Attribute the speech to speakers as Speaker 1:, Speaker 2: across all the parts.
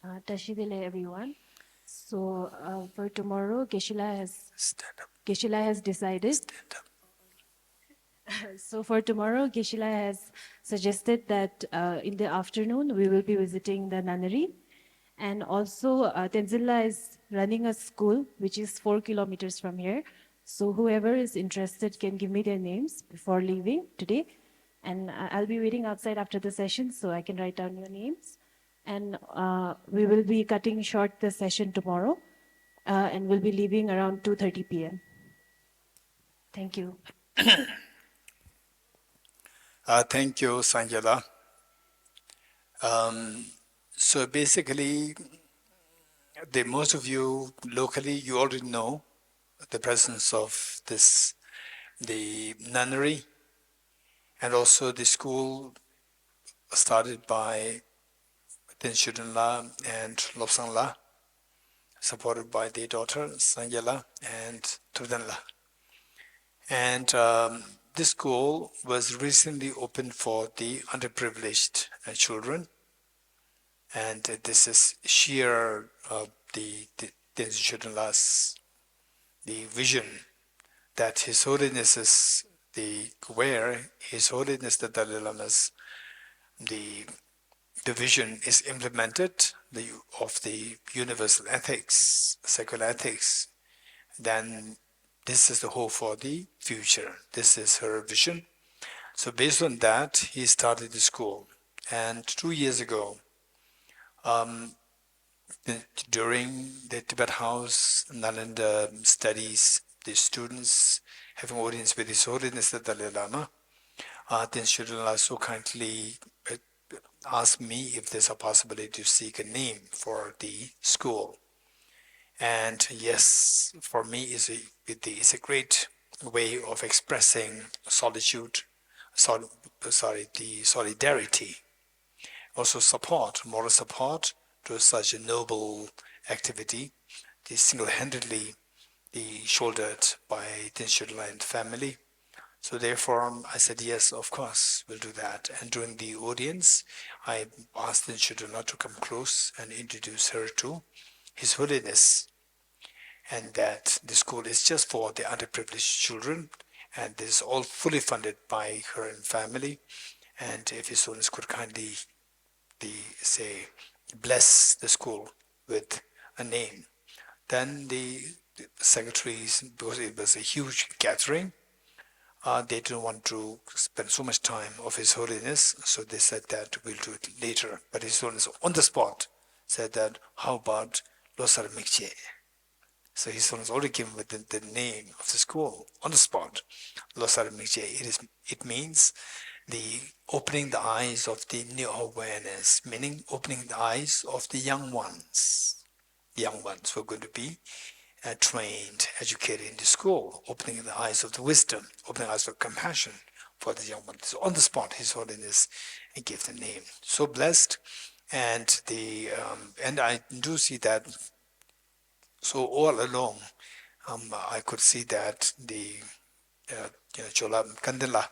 Speaker 1: Tashidile, everyone. So for tomorrow,
Speaker 2: Stand up.
Speaker 1: Geshe has decided.
Speaker 2: Stand up.
Speaker 1: So for tomorrow, Geshe has suggested that in the afternoon we will be visiting the nunnery, and also Tenzilla is running a school which is 4 kilometers from here. So whoever is interested can give me their names before leaving today, and I'll be waiting outside after the session so I can write down your names. And we will be cutting short the session tomorrow, and we'll be leaving around 2:30 p.m. Thank you.
Speaker 2: Thank you, Sanjala. So basically, most of you locally, you already know the presence of the nunnery, and also the school started by Tenshudunla and Lobsangla, supported by their daughter Sanjala and Trudanla. And this school was recently opened for the underprivileged children, and this is sheer the Tenshudunla's the vision that His Holiness is where His Holiness the Dalai Lama's the the vision is implemented of the universal ethics, secular ethics, then this is the hope for the future. This is her vision. So based on that, he started the school. And 2 years ago, um, during the Tibet House Nalanda studies, the students having audience with His Holiness the Dalai Lama, then Sridhar so kindly asked me if there's a possibility to seek a name for the school. And yes, for me, it's a great way of expressing solitude, the solidarity, also support, moral support to such a noble activity, single-handedly shouldered by Tinshu and family. So therefore, I said, yes, of course, we'll do that. And during the audience, I asked Tinshu to come close and introduce her to His Holiness, and that the school is just for the underprivileged children, and this is all fully funded by her and family. And if His Holiness could kindly say, bless the school with a name, then the secretaries, because it was a huge gathering, they didn't want to spend so much time of His Holiness, so they said that we'll do it later. But His Holiness on the spot said that, how about Losar Migjay? So His Holiness already given with the name of the school on the spot, Losar Migjay. It means the opening the eyes of the new awareness, meaning opening the eyes of the young ones. The young ones who are going to be trained, educated in the school, opening the eyes of the wisdom, opening the eyes of compassion for the young ones. So on the spot, His Holiness gave the name. So blessed, and and I do see that. So all along, I could see that the Chola Kandila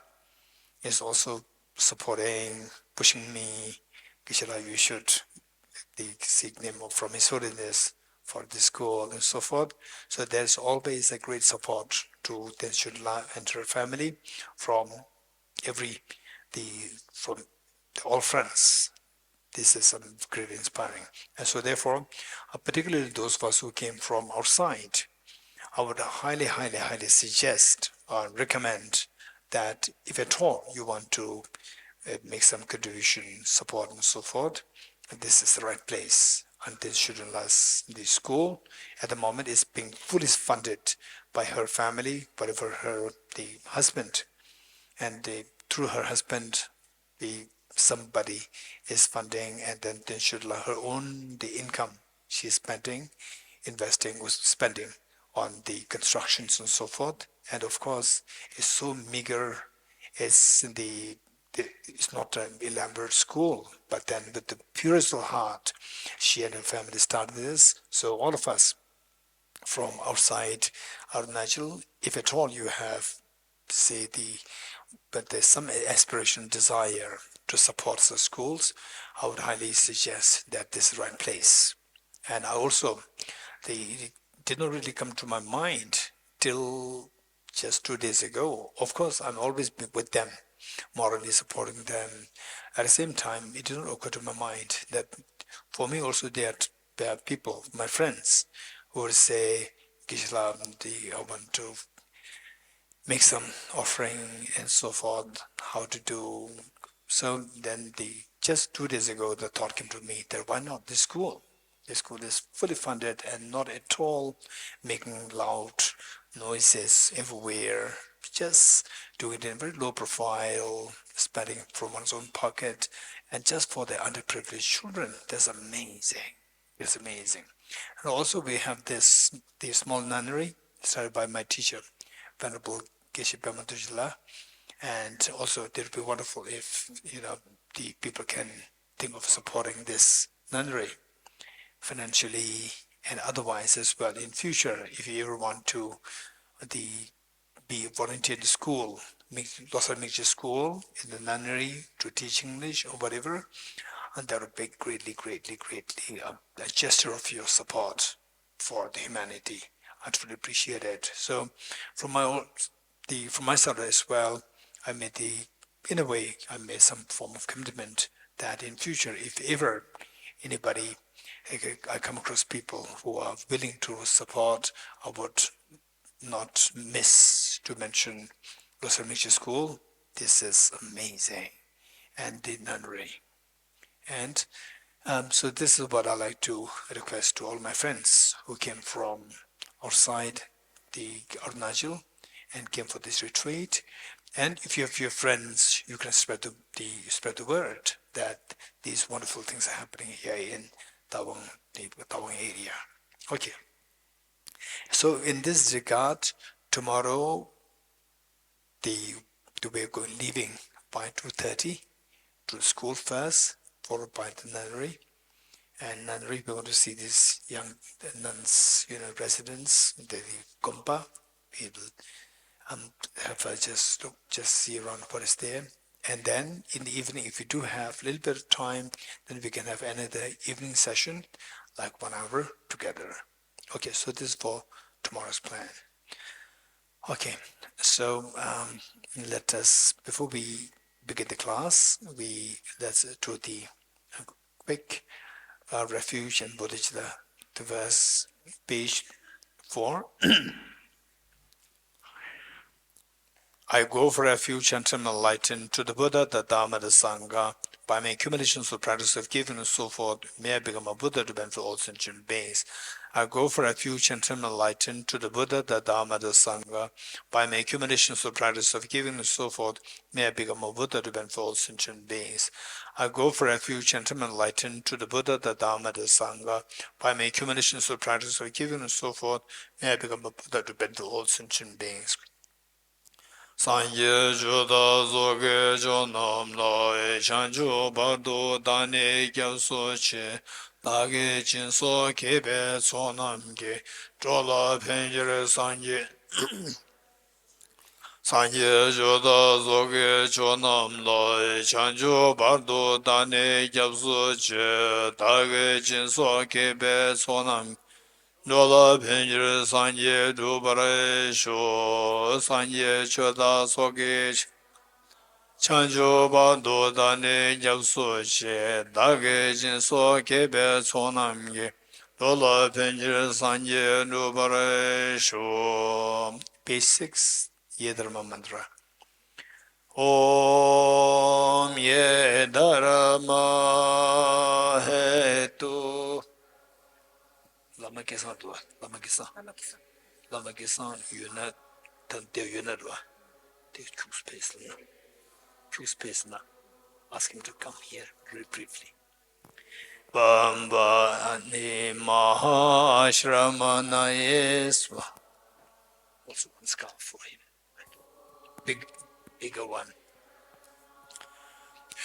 Speaker 2: is also supporting, pushing me. Kishala, you should seek name from His Holiness for the school and so forth. So there's always a great support to Tenshudla and her family from from all fronts. This is great inspiring. And so therefore, particularly those of us who came from outside, I would highly, highly, highly suggest or recommend that if at all you want to make some contribution, support and so forth, this is the right place. And this shouldn't last. The school at the moment is being fully funded by her family, whatever the husband, and through her husband, somebody is funding, and then Shudla, her own the income she's spending, spending on the constructions and so forth. And of course, it's so meager. It's it's not an elaborate school, but then with the purest of heart, she and her family started this. So all of us from outside Arunachal, if at all you have, say, but there's some aspiration, desire to support the schools, I would highly suggest that this is the right place. And I also, it did not really come to my mind till just 2 days ago. Of course, I'm always with them, morally supporting them. At the same time, it did not occur to my mind that for me also there are people, my friends, who will say, Gisela, I want to make some offering and so forth, how to do. So then just 2 days ago, the thought came to me that why not this school? This school is fully funded and not at all making loud noises everywhere, just doing it in a very low profile, spending from one's own pocket, and just for the underprivileged children. That's amazing. It's amazing. And also we have the small nunnery started by my teacher, Venerable Geshe, and also it would be wonderful if the people can think of supporting this nunnery financially and otherwise as well in future. If you ever want to be a volunteer in the school, Losar Migjay school in the nunnery to teach English or whatever, and that would be greatly a gesture of your support for the humanity. I'd really appreciate it. So from my side as well, I made some form of commitment that in future, if ever anybody, I come across people who are willing to support, I would not miss to mention Losar Migjay School. This is amazing. And the nunnery. And so this is what I like to request to all my friends who came from outside the Arunachal and came for this retreat. And if you have your friends, you can spread the word that these wonderful things are happening here in Tawang, the Tawang area. Okay. So in this regard, tomorrow we're leaving by 2:30 to the school first, followed by the nunnery. And nunnery, we're going to see these young nuns, residents, the Gompa. We will have just see around what is there. And then in the evening, if we do have a little bit of time, then we can have another evening session, like 1 hour together. Okay, so this is for tomorrow's plan. Okay, so let us, before we begin the class, let's do the quick refuge and bodhicitta, the verse, page 4. I go for refuge and am enlightened to the Buddha, the Dharma, the Sangha. By my accumulations of practice of giving and so forth, may I become a Buddha to benefit all sentient beings. I go for refuge and am enlightened to the Buddha, the Dharma, the Sangha. By my accumulations of practice of giving and so forth, may I become a Buddha to benefit all sentient beings. I go for refuge and am enlightened to the Buddha, the Dharma, the Sangha. By my accumulations of practice of giving and so forth, may I become a Buddha to benefit all sentient beings. Sanje joda zoge jonam la chanju bardo dane gyalso che lage jinso kebe sonam ge jola penjere sanje Sanje joda zoge jonam la chanju bardo dane gyalso che lage jinso kebe sonam Nola penjir sanje dubare sho sanje choda soge chanjo bando dane japso che dage jinso kebe sonamge Nola penjir sanje dubare sho. Page 6, Yedharma mantra. Om Yedharma Hetu Lama Kisan Dua, Lama Kisan. Lama Kisan, Yuna, Tante Yuna Dua. Take choose space now. Ask him to come here very briefly. Bamba Ani Maha Shramana Yeswa. Also one scarf for him. Bigger one.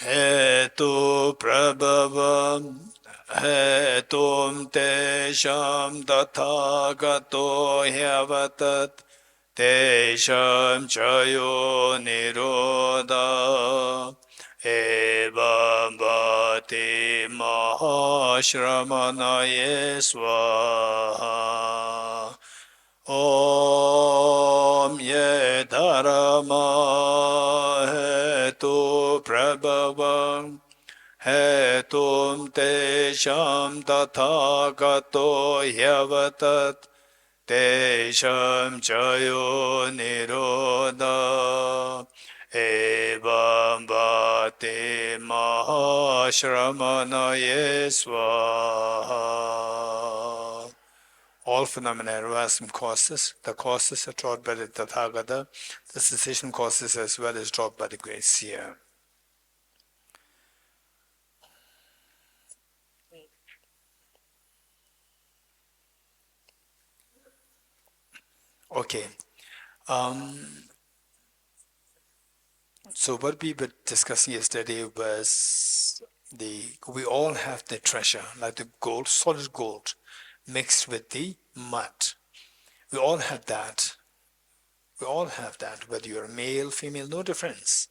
Speaker 2: Hetu Prabhavam Hetum Tesham Tathagato Hyavatat Tesham Chayo Niroda Evam Bhati Mahashramanaye Swaha Om Ye Dharma Hetu Prabhavam Hetum Tesham Tathagato Hyavatat Tesham Chayo Niroda Evam Bhati Mahashramanaye Swaha. All phenomena arise from causes. The causes are taught by the Tathagata. The cessation causes as well as taught by the great seer. Okay. So what we were discussing yesterday was we all have the treasure, like the gold, solid gold, mixed with the mud. We all have that. We all have that, whether you're male, female, no difference.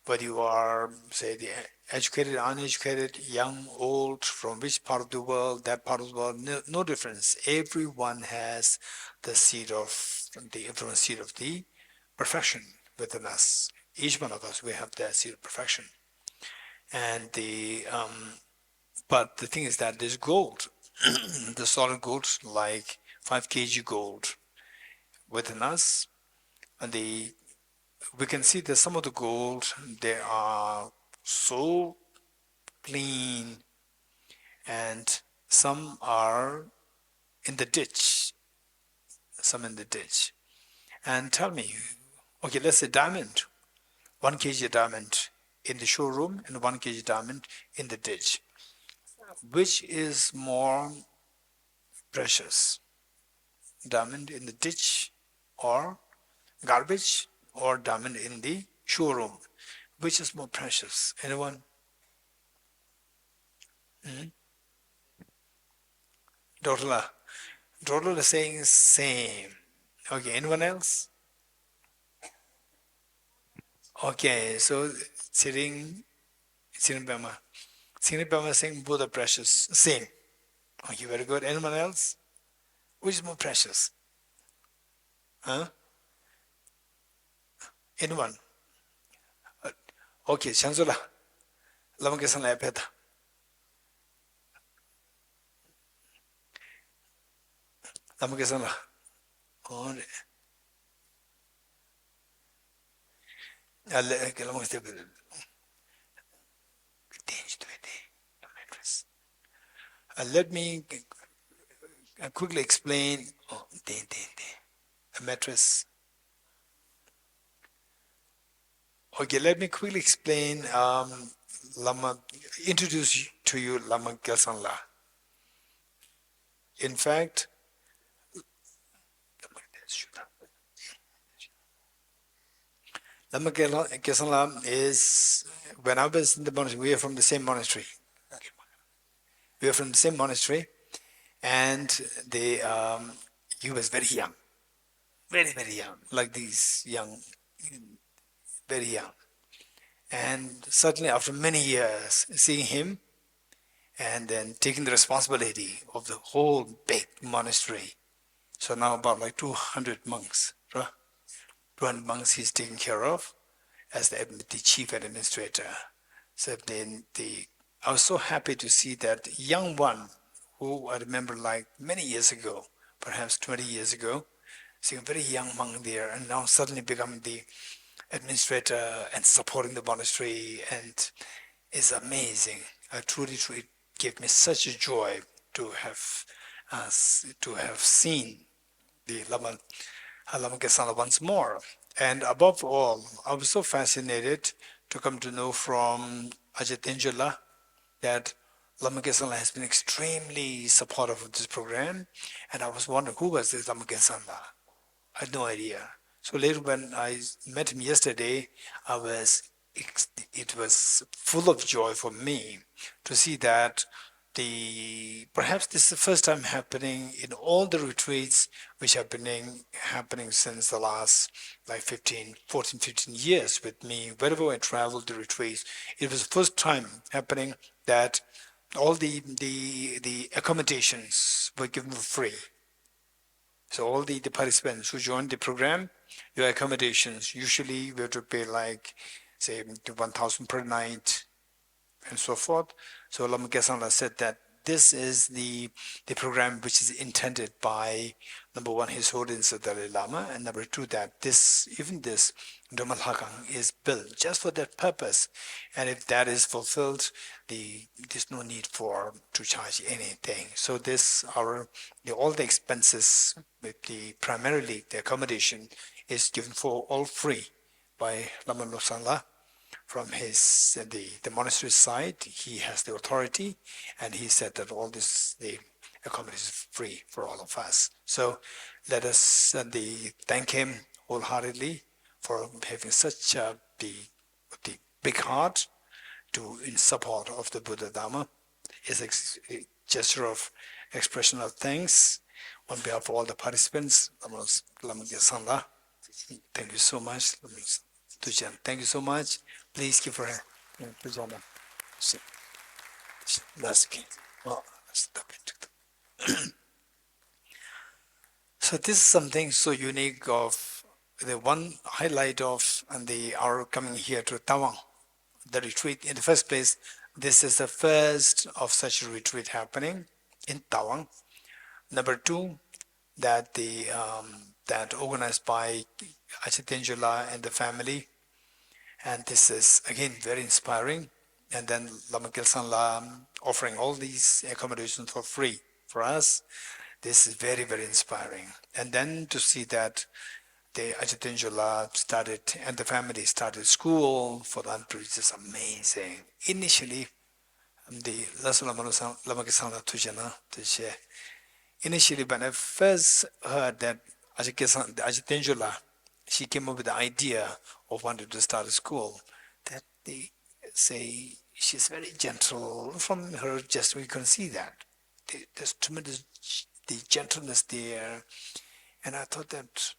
Speaker 2: Whether you are, say, the educated, uneducated, young, old, from which part of the world, that part of the world, no difference. Everyone has the seed of the influence seed of the perfection within us. Each one of us, we have that seed of perfection. And but the thing is that there's gold, the solid gold, like 5 kg gold within us, and we can see that some of the gold, they are so clean, and some are in the ditch, some in the ditch. And tell me, okay, let's say diamond, 1 kg diamond in the showroom and 1 kg diamond in the ditch. Which is more precious? Diamond in the ditch or garbage, or diamond in the showroom? Which is more precious? Anyone? Dr. La. Dr. is saying same. Okay, anyone else? Okay, so sitting Bama. Sitting Bama saying both are precious. Same. Okay, very good. Anyone else? Which is more precious? Huh? Anyone? Okay, Shanzula. Lama kesan la peta. Lama kesan la. Oh, lama kesan let me quickly explain a mattress. Okay, let me quickly explain Lama, introduce to you Lama Gelsanla. In fact, Lama Gelsanla is, when I was in the monastery, we are from the same monastery. We are from the same monastery, and he was very young, very, very young, like these young, very young. And suddenly, after many years, seeing him and then taking the responsibility of the whole big monastery. So now about like 200 monks, right? 200 monks he's taking care of as the chief administrator. So then I was so happy to see that young one who I remember like many years ago, perhaps 20 years ago, seeing a very young monk there, and now suddenly becoming the administrator and supporting the monastery, and it's amazing. Truly, truly gave me such a joy to have seen the Lama Gesala once more. And above all, I was so fascinated to come to know from Ajit that Lama Gesala has been extremely supportive of this program, and I was wondering who was this Lama Gesala. I had no idea. So later, when I met him yesterday, it was full of joy for me to see that perhaps this is the first time happening in all the retreats which have been happening since the last like 15 years with me. Wherever I traveled the retreats, it was the first time happening that all the accommodations were given for free. So all the participants who joined the program, your accommodations, usually we have to pay like, say, 1,000 per night and so forth. So Lama Geshe said that this is the program which is intended by, number one, His Holiness the Dalai Lama, and number two, that this Dhamma Hakang is built just for that purpose. And if that is fulfilled, there's no need to charge anything. So all the expenses, with primarily the accommodation, is given for all free by Lama Losar. From the monastery side, he has the authority, and he said that all the accommodation is free for all of us. So let us thank him wholeheartedly for having such the big heart in support of the Buddha Dharma. It's a gesture of expression of thanks on behalf of all the participants. Thank you so much. Thank you so much. Please give her a pajama. That's okay. Well, stop it. So this is something so unique of the one highlight of our coming here to Tawang, the retreat. In the first place, this is the first of such a retreat happening in Tawang. Number two, that that organized by Ajahn Tengjola and the family. And this is, again, very inspiring. And then Lama Geshe offering all these accommodations for free for us. This is very, very inspiring. And then to see that the Ajahn Tengjola started, and the family started school for the unprivileged is amazing. Initially, the Lama Geshe initially, when I first heard that Ajahn Tengjola, she came up with the idea of wanting to start a school, that they say she's very gentle. From her just we can see that. There's tremendous the gentleness there. And I thought that,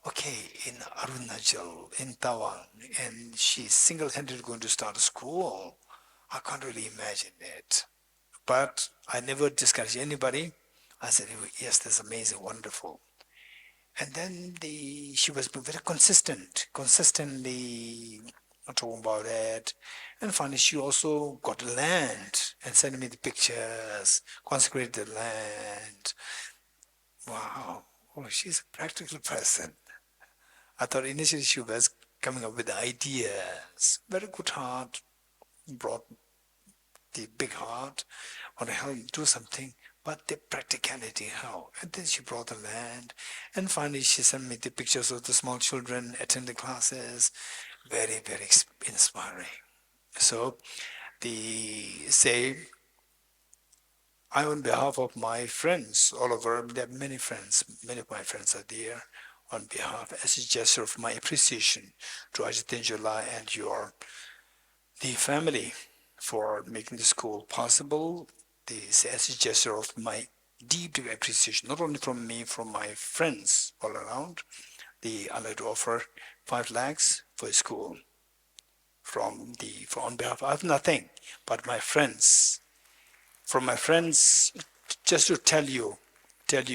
Speaker 2: okay, in Arunachal, in Tawang, and she's single-handed going to start a school. I can't really imagine it. But I never discouraged anybody. I said, yes, that's amazing, wonderful. And then she was very consistently talking about it. And finally, she also got land and sent me the pictures, consecrated the land. Wow, she's a practical person. I thought initially she was coming up with ideas. Very good heart, brought the big heart, want to help do something. But the practicality, how? And then she brought the land. And finally, she sent me the pictures of the small children attending classes. Very, very inspiring. So, I, on behalf of my friends all over, there are many friends, many of my friends are there, on behalf, as a gesture of my appreciation to Ajahn Tengjola and the family for making the school possible. This as a gesture of my deep appreciation, not only from me, from my friends all around. I'd like to offer 5 lakhs for a school. On behalf, I have nothing, but my friends. From my friends, just to tell you that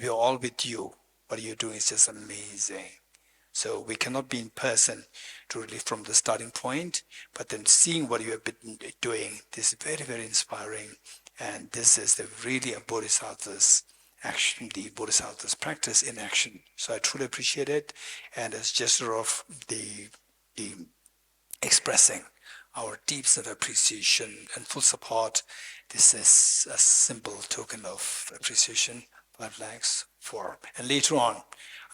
Speaker 2: we are all with you. What you're doing is just amazing. So we cannot be in person to really from the starting point, but then seeing what you have been doing, this is very, very inspiring. And this is really a Bodhisattva's action, the Bodhisattva's practice in action. So I truly appreciate it. And as a gesture of the expressing our deep sense of appreciation and full support, this is a simple token of appreciation, 5 lakhs for. And later on,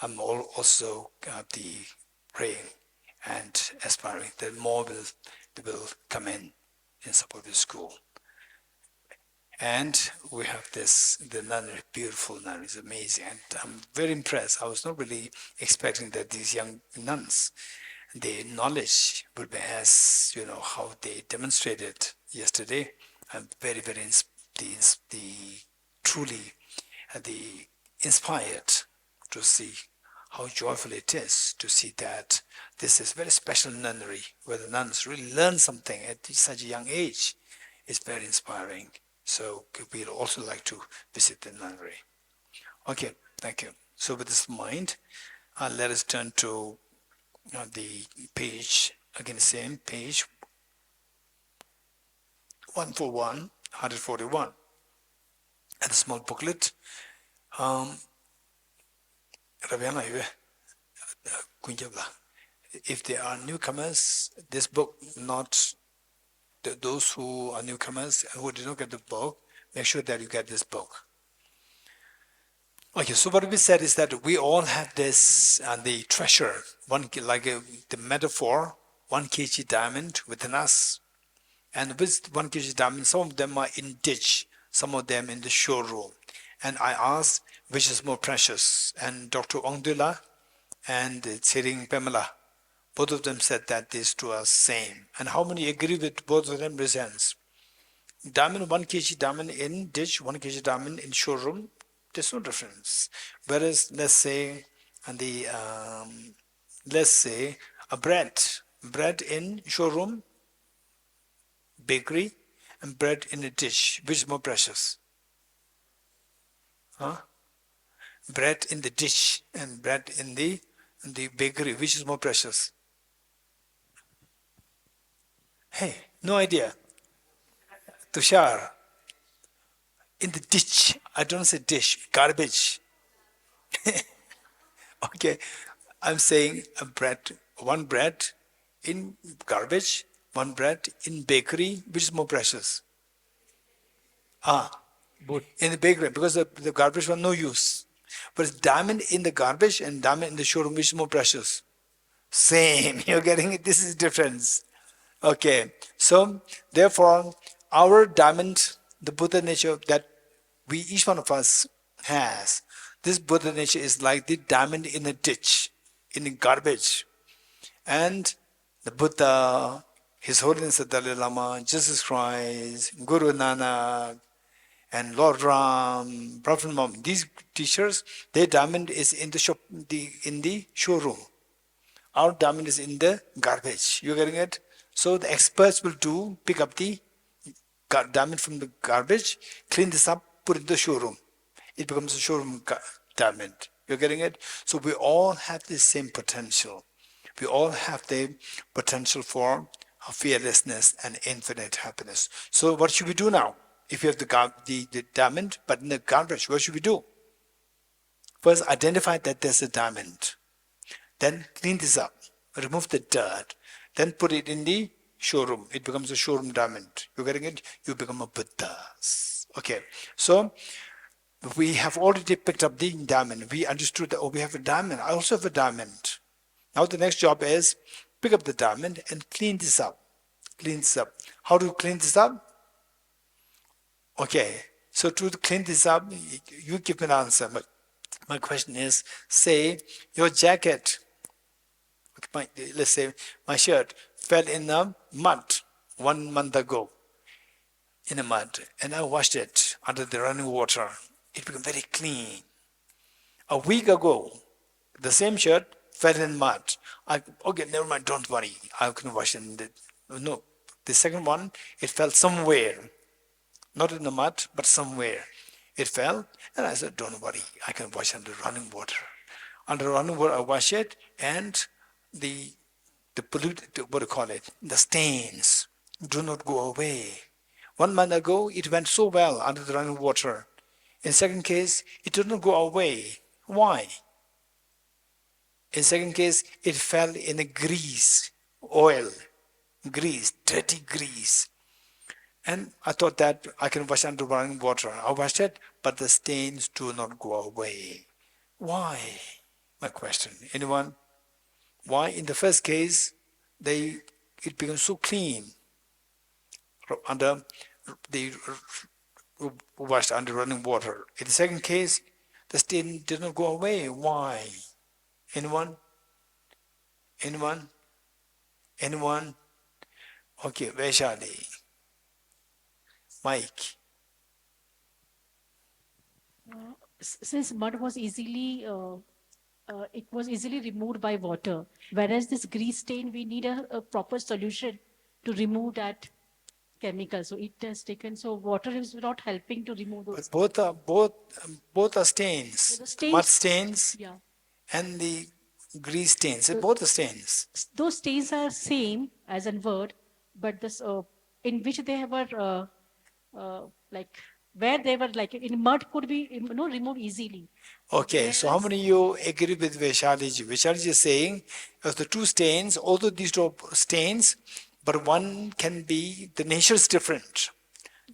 Speaker 2: I'm also praying and aspiring that more will come in support of the school. And we have the nunnery, beautiful nunnery, is amazing. And I'm very impressed. I was not really expecting that these young nuns, the knowledge would be as, how they demonstrated yesterday. I'm very, very truly the inspired to see how joyful it is to see that this is very special nunnery where the nuns really learn something at such a young age. It's very inspiring. So we'd also like to visit the nunnery. Okay, thank you. So with this in mind, let us turn to the page, again the same page, 141, 141. And the small booklet. Raviana, if there are newcomers, this book, not those who are newcomers who did not get the book, make sure that you get this book. Okay, so what we said is that we all have this, the treasure, the metaphor, 1 kg diamond within us. And with 1 kg diamond, some of them are in ditch, some of them in the showroom. And I asked, which is more precious? And Dr. Ongdula and Tsering Pamela, both of them said that these two are same. And how many agree with both of them? Raise hands. Diamond, 1 kg diamond in ditch, 1 kg diamond in showroom, there's no difference. Whereas, let's say a bread in showroom, bakery, and bread in a dish, which is more precious? Huh? Bread in the dish and bread in the bakery, which is more precious? Hey, no idea. Tushar. In the ditch. I don't say dish, garbage. Okay, I'm saying one bread in garbage, one bread in bakery, which is more precious?
Speaker 3: Both.
Speaker 2: In the bakery, because the garbage was no use. But it's diamond in the garbage and diamond in the showroom, which is more precious? Same. You're getting it. This is difference. Okay. So therefore, our diamond, the Buddha nature that each one of us has, this Buddha nature is like the diamond in a ditch, in the garbage. And the Buddha, His Holiness the Dalai Lama, Jesus Christ, Guru Nanak, and Lord Ram, Prophet Muhammad, these teachers, their diamond is in the shop, in the showroom. Our diamond is in the garbage. You getting it? So the experts will pick up the diamond from the garbage, clean this up, put it in the showroom. It becomes a showroom diamond. You're getting it? So we all have the same potential. We all have the potential for fearlessness and infinite happiness. So what should we do now? If you have the diamond, but in the garbage, what should we do? First, identify that there's a diamond. Then clean this up, remove the dirt, then put it in the showroom. It becomes a showroom diamond. You're getting it? You become a Buddha. Okay, so we have already picked up the diamond. We understood that, oh, we have a diamond. I also have a diamond. Now the next job is pick up the diamond and clean this up. Clean this up. How do you clean this up? Okay, so to clean this up, you give me an answer. But my question is, say your jacket, let's say my shirt fell in the mud 1 month ago, in the mud, and I washed it under the running water. It became very clean. A week ago, the same shirt fell in mud. Okay, never mind, don't worry. I can wash it. No, the second one, it fell somewhere. Not in the mud, but somewhere. It fell, and I said, don't worry, I can wash under running water. Under running water, I wash it, and the the stains do not go away. 1 month ago, it went so well under the running water. In second case, it did not go away. Why? In second case, it fell in a grease, oil, grease, dirty grease. And I thought that I can wash under running water. I washed it, but the stains do not go away. Why? My question. Anyone? Why? In the first case, it became so clean under the washed under running water. In the second case, the stain did not go away. Why? Anyone? Anyone? Okay, Vaishali. Mike.
Speaker 3: Since mud was it was easily removed by water, whereas this grease stain, we need a proper solution to remove that chemical. So it has taken, so water is not helping to remove
Speaker 2: But
Speaker 3: those.
Speaker 2: both are
Speaker 3: But
Speaker 2: stains.
Speaker 3: the
Speaker 2: The mud
Speaker 3: stains,
Speaker 2: stains
Speaker 3: yeah,
Speaker 2: and the grease stains.
Speaker 3: the,
Speaker 2: Both are stains.
Speaker 3: those stains are same as in word, but this in which they were like where they were like in mud could be removed easily.
Speaker 2: Okay, so how
Speaker 3: Whereas
Speaker 2: many of you agree with Vaishaliji? Vaishaliji is saying of the two stains, although these two are stains, but one can be, the nature is different.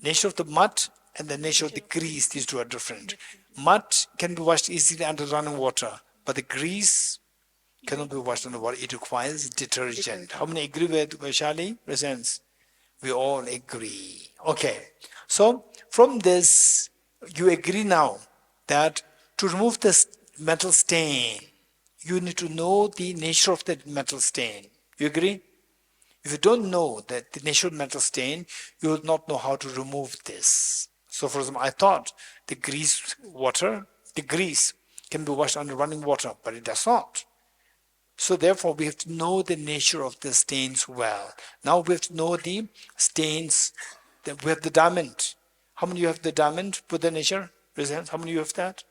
Speaker 2: Nature of the mud and the nature of the
Speaker 3: nature of the
Speaker 2: grease, these two are different.
Speaker 3: different.
Speaker 2: Mud can be washed easily under running water, but the grease cannot be washed under water. It requires detergent. How
Speaker 3: Detergent.
Speaker 2: many agree with Vaishali? Presents. We all agree. Okay. So from this, you agree now that to remove this metal stain, you need to know the nature of the metal stain. You agree? If you don't know that the nature of metal stain, you will not know how to remove this. So for example, I thought the grease can be washed under running water, but it does not. So therefore, we have to know the nature of the stains well. Now we have to know the stains. That we have the diamond. How many of you have the diamond with the nature? Raise hands. How many of you have that?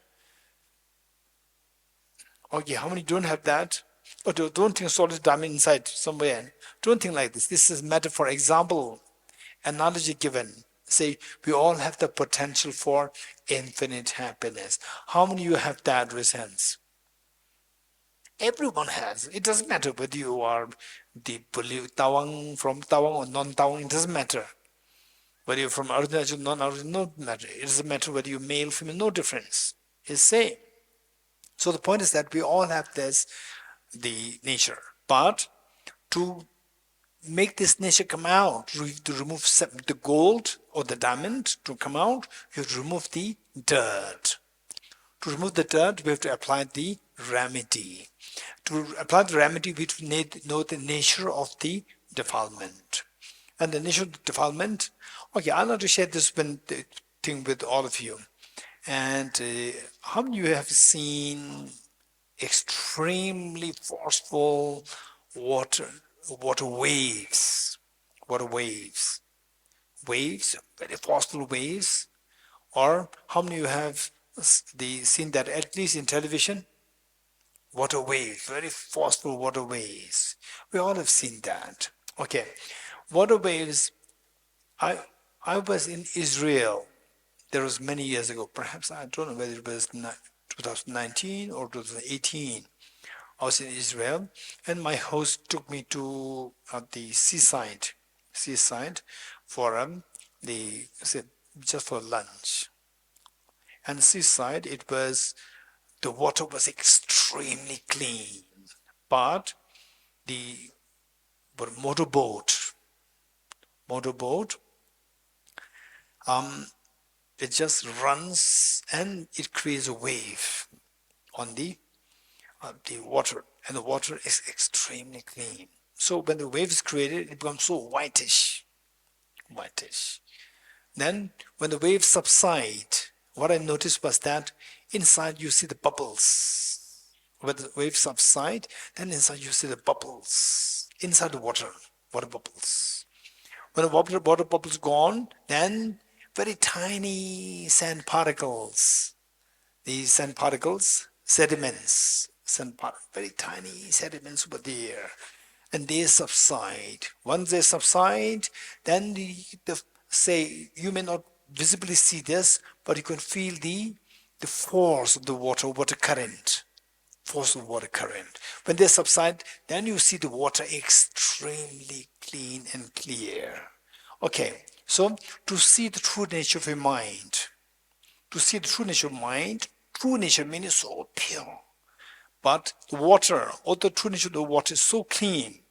Speaker 2: Okay, how many don't have that? Or don't think solid diamond inside somewhere. Don't think like this. This is matter for example, analogy given. Say we all have the potential for infinite happiness. How many of you have that? Raise hands. Everyone has. It doesn't matter whether you are the Tawang from Tawang or non-Tawang. It doesn't matter. Whether you're from Arunachal, non-Arunachal, no matter. It doesn't matter whether you're male, female, no difference. It's same. So the point is that we all have this, the nature. But to make this nature come out, to remove the gold or the diamond to come out, you have to remove the dirt. To remove the dirt, we have to apply the remedy. To apply the remedy, we need to know the nature of the defilement. And the nature of the defilement, okay, I'd like to share this thing with all of you. And how many of you have seen extremely forceful water waves? Water waves. Waves, very forceful waves. Or how many of you have seen that at least in television? Water waves, very forceful water waves. We all have seen that. Okay, water waves. I I was in Israel. There was many years ago. Perhaps I don't know whether it was 2019 or 2018. I was in Israel, and my host took me to the seaside for the just for lunch. And seaside, the water was extremely clean, but the motorboat, motorboat, um, it just runs and it creates a wave on the water, and the water is extremely clean. So when the wave is created, it becomes so whitish, whitish. Then when the waves subside, what I noticed was that inside you see the bubbles. When the waves subside, then inside you see the bubbles. Inside the water bubbles. When the water bubbles gone, then very tiny sand particles. These sand particles, sediments, very tiny sediments over there. And they subside. Once they subside, then say you may not visibly see this, but you can feel the force of the water current. Force of water current. When they subside, then you see the water extremely clean and clear. Okay, so to see the true nature of your mind, to see the true nature of mind, true nature means so pure. But the water, or the true nature of the water is so clean.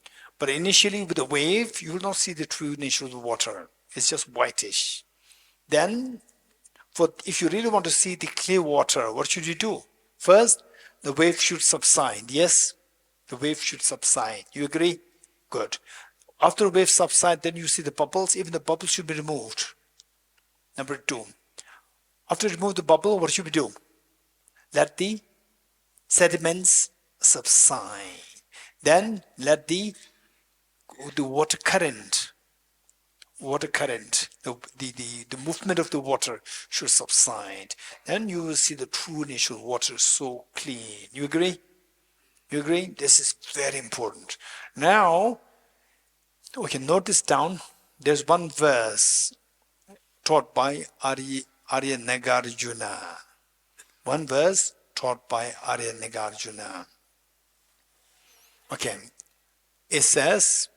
Speaker 2: But initially with the wave, you will not see the true nature of the water. It's just whitish. Then, if you really want to see the clear water, what should you do? First, the wave should subside. Yes, the wave should subside. You agree? Good. After the wave subside, then you see the bubbles. Even the bubbles should be removed. Number two. After you remove the bubble, what should we do? Let the sediments subside. Then let the water current, the movement of the water should subside. Then you will see the true initial water so clean. You agree? You agree? This is very important. Now, we can note this down. There's one verse taught by Arya Nagarjuna. One verse taught by Arya Nagarjuna. Okay. It says,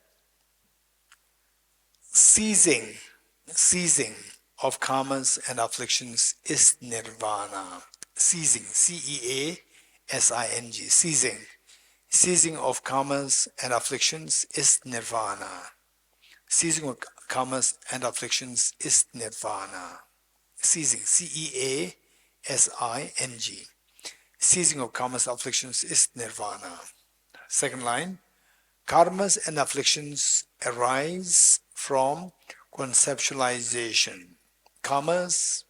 Speaker 2: ceasing of karmas and afflictions is nirvana. Ceasing, ceasing, ceasing of karmas and afflictions is nirvana. Ceasing of karmas and afflictions is nirvana. Ceasing, ceasing. Ceasing of karmas and afflictions is nirvana. Second line, karmas and afflictions arise from conceptualization. Karmas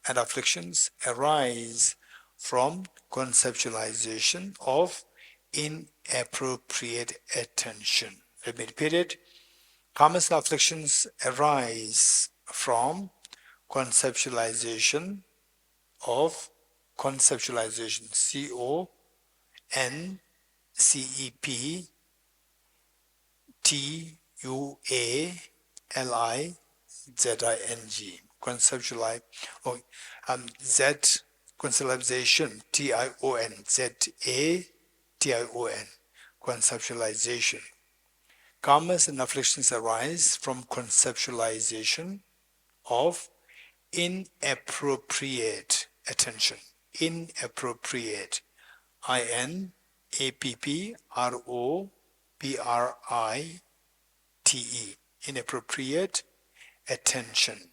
Speaker 2: and afflictions arise from conceptualization of inappropriate attention. Let me repeat it. Karmas and afflictions arise from conceptualization of conceptualization. Conceptualizing. Conceptualization. Conceptualization. Karmas and afflictions arise from conceptualization of inappropriate attention. Inappropriate. INAPPROPRITE. Inappropriate attention.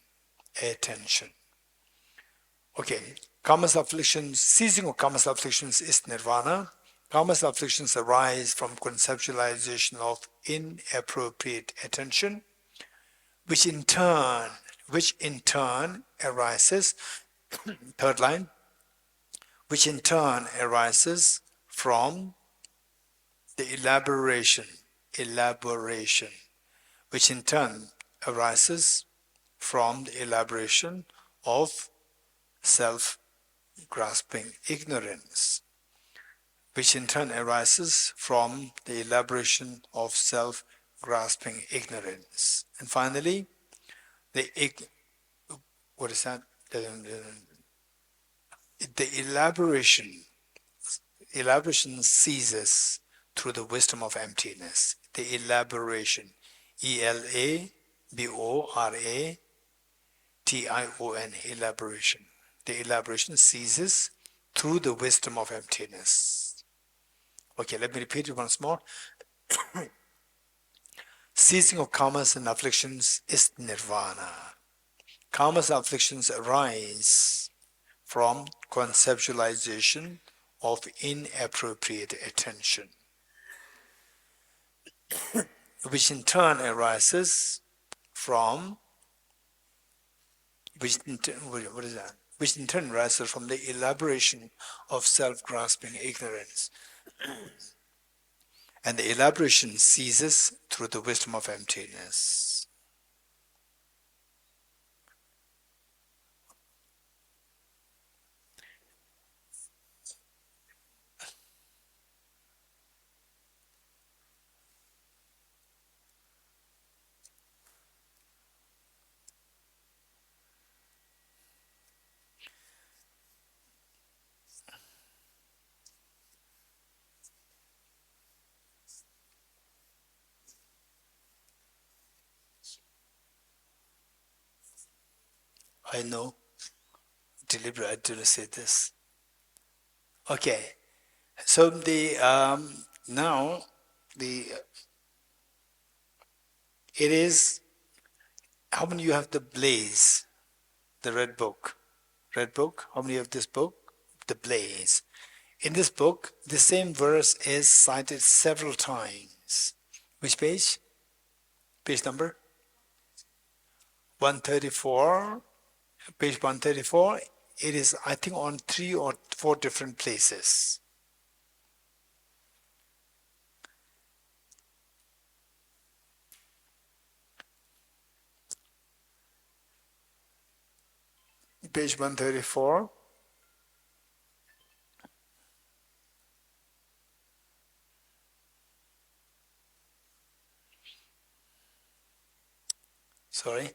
Speaker 2: Okay. Karmas afflictions, ceasing of karmas afflictions is nirvana. Karmas afflictions arise from conceptualization of inappropriate attention, which in turn arises, third line, which in turn arises from the elaboration, which in turn arises from the elaboration of self-grasping ignorance, which in turn arises from the elaboration of self-grasping ignorance. And finally, what is that? The elaboration ceases through the wisdom of emptiness. The elaboration, ELABORATION, elaboration. The elaboration ceases through the wisdom of emptiness. Okay, let me repeat it once more. Ceasing of karmas and afflictions is nirvana. Karmas and afflictions arise from conceptualization of inappropriate attention, which in turn arises from which in turn arises from the elaboration of self-grasping ignorance. And the elaboration ceases through the wisdom of emptiness. I know, deliberately I didn't say this. Okay, so it is, how many of you have the Blaze, the red book? Red book, how many have this book? The Blaze. In this book, the same verse is cited several times. Which page? Page number? 134 Page 134, it is, I think, on 3 or 4 different places. Page 134. Sorry.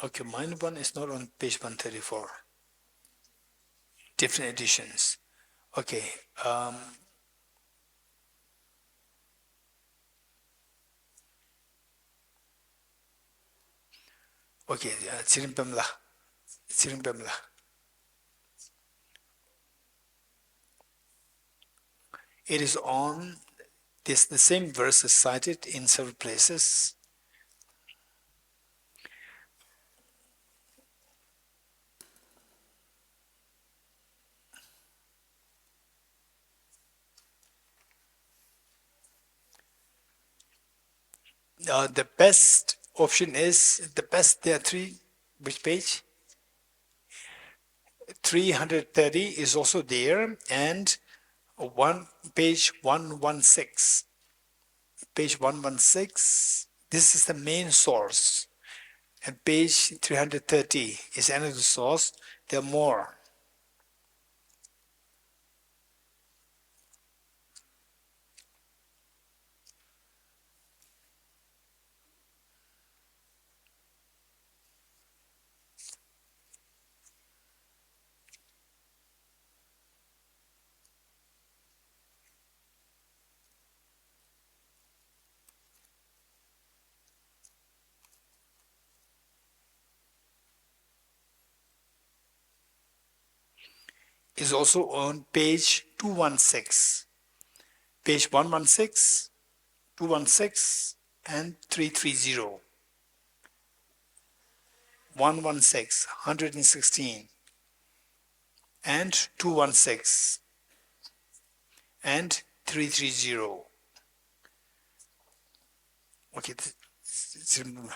Speaker 2: Okay, mine one is not on page 134. Different editions. Okay. Okay, Tsirimpamla. Tsirimpamla. It is on this, the same verse is cited in several places. The best option is, there are 3, which page? 330 is also there, and page 116. Page 116, this is the main source, and page 330 is another source. There are more. Is also on page 216. Page 116, 216, and 330. 116, 116, and 216, and 330. Okay,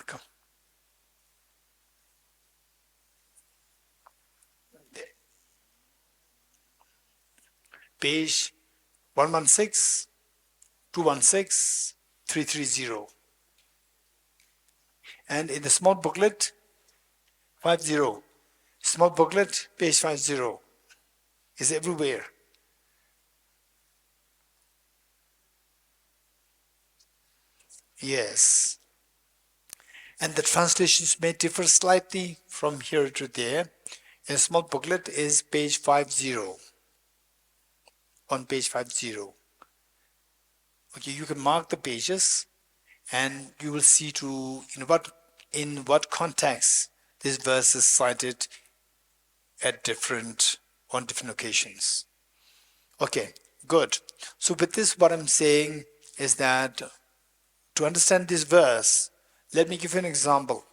Speaker 2: come. Page 116, 216, 330. And in the small booklet, 50. Small booklet, page 50. Is everywhere. Yes. And the translations may differ slightly from here to there. In a small booklet is page 50. On page 50. Okay, you can mark the pages and you will see in what context this verse is cited on different occasions. Okay, good. So with this, what I'm saying is that to understand this verse, let me give you an example.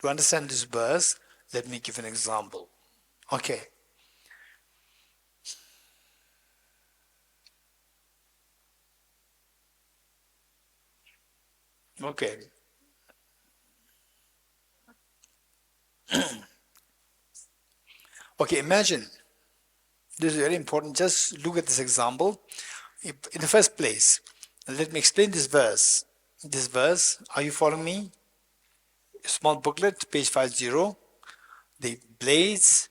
Speaker 2: To understand this verse, let me give an example. Okay. Okay. Okay, imagine, this is very important, just look at this example. In the first place, let me explain this verse. This verse, are you following me? Small booklet, page 50. The blades,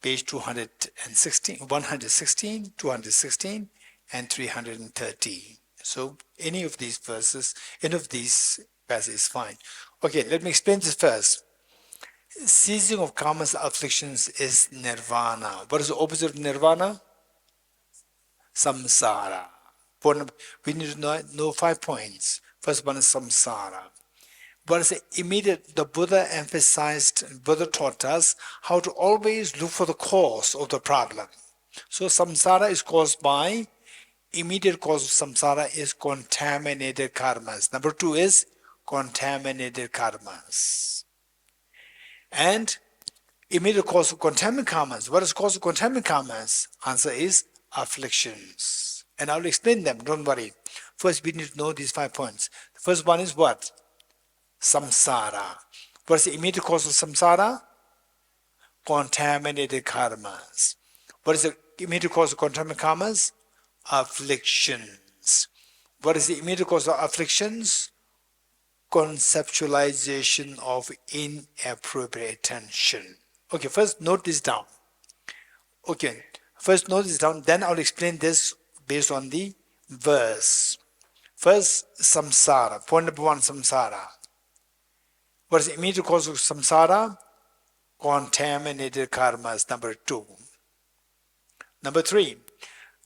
Speaker 2: page 216, 116, 216, and 330. So any of these passages is fine. Okay, let me explain this first. Ceasing of karma's afflictions is nirvana. What is the opposite of nirvana? Samsara. We need to know 5 points. First one is samsara. What is the Buddha taught us how to always look for the cause of the problem. So samsara is caused by, immediate cause of samsara is contaminated karmas. Number 2 is contaminated karmas. And immediate cause of contaminated karmas. What is cause of contaminated karmas? Answer is afflictions. And I will explain them, don't worry. First, we need to know these 5 points. The First one is what? Samsara. What is the immediate cause of samsara? Contaminated karmas. What is the immediate cause of contaminated karmas? Afflictions. What is the immediate cause of afflictions? Conceptualization of inappropriate attention. Okay, first note this down. Okay, first note this down, then I'll explain this based on the verse. First, samsara. Point number one, samsara. What is the immediate cause of samsara? Contaminated karmas. Number two. Number three,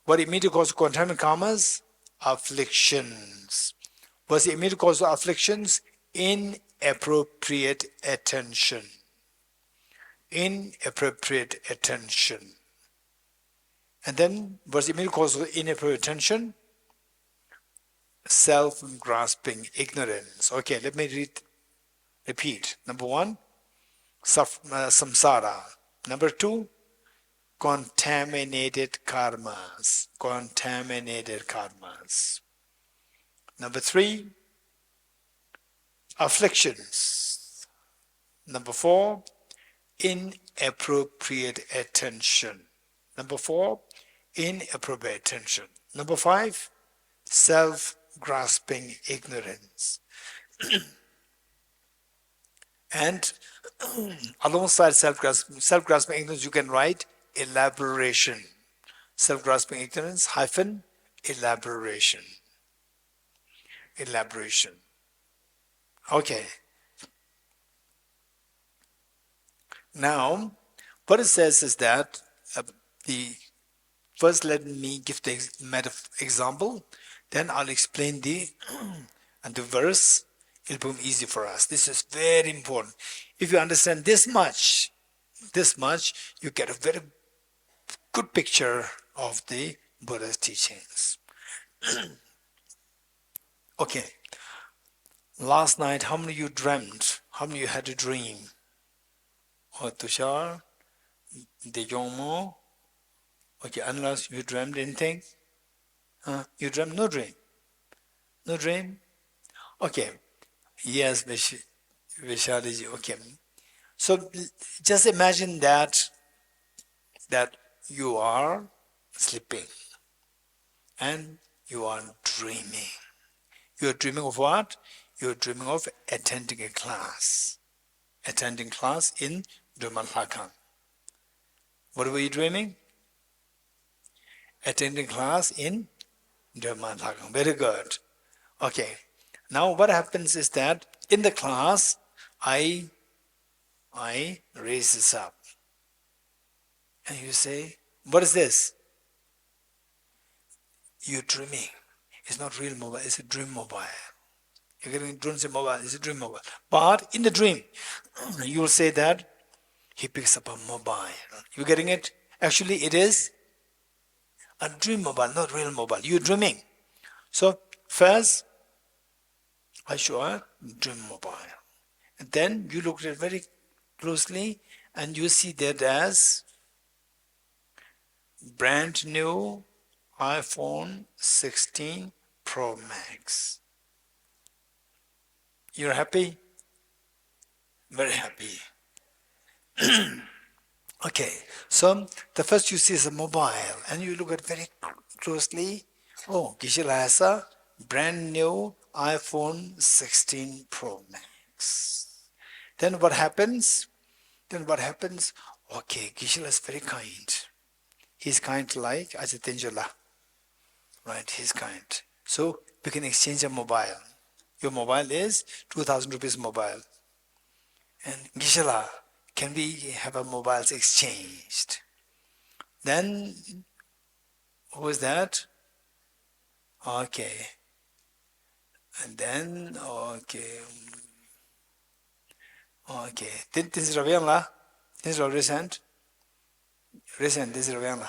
Speaker 2: what is the immediate cause of contaminated karmas? Afflictions. What's the immediate cause of afflictions? Inappropriate attention. Inappropriate attention. And then, what's the immediate cause of inappropriate attention? Self-grasping ignorance. Okay, let me repeat. Number one, samsara. Number two, contaminated karmas. Contaminated karmas. Number three, afflictions. Number four, inappropriate attention. Number four, inappropriate attention. Number five, self-grasping ignorance. And alongside self-grasping ignorance, you can write elaboration. Self-grasping ignorance hyphen elaboration. Elaboration. Okay. Now, what it says is that first let me give the example, then I'll explain the verse. It'll be easy for us. This is very important. If you understand this much, you get a very good picture of the Buddha's teachings. Okay. Last night, how many of you dreamt? How many of you had a dream? Or Tushar, De Jongmo. Okay, unless you dreamt anything? You dreamt no dream? No dream? Okay. Yes, Vishaliji. Okay. So just imagine that you are sleeping and you are dreaming. You are dreaming of what? You are dreaming of attending a class. Attending class in Durmanthakam. What were you dreaming? Attending class in Durmanthakam. Very good. Okay. Now what happens is that in the class, I raise this up. And you say, what is this? You're dreaming. It's not real mobile, it's a dream mobile. You're getting drones in mobile, it's a dream mobile. But in the dream, you will say that he picks up a mobile. You getting it? Actually, it is a dream mobile, not real mobile. You're dreaming. So first, I show a dream mobile. And then you look at it very closely and you see that as brand new iPhone 16 Pro Max. You're happy? Very happy. Okay, so the first you see is a mobile and you look at it very closely. Oh, Geshe has a brand new iPhone 16 Pro Max. Then what happens? Okay, Geshe is very kind. He's kind like Ajatenjala. Right, he's kind. So we can exchange a mobile. Your mobile is 2,000 rupees mobile. And Gishala, can we have our mobiles exchanged? Then, who is that? Okay. And then, okay. This is Ravianla. This is recent. This is Ravianla.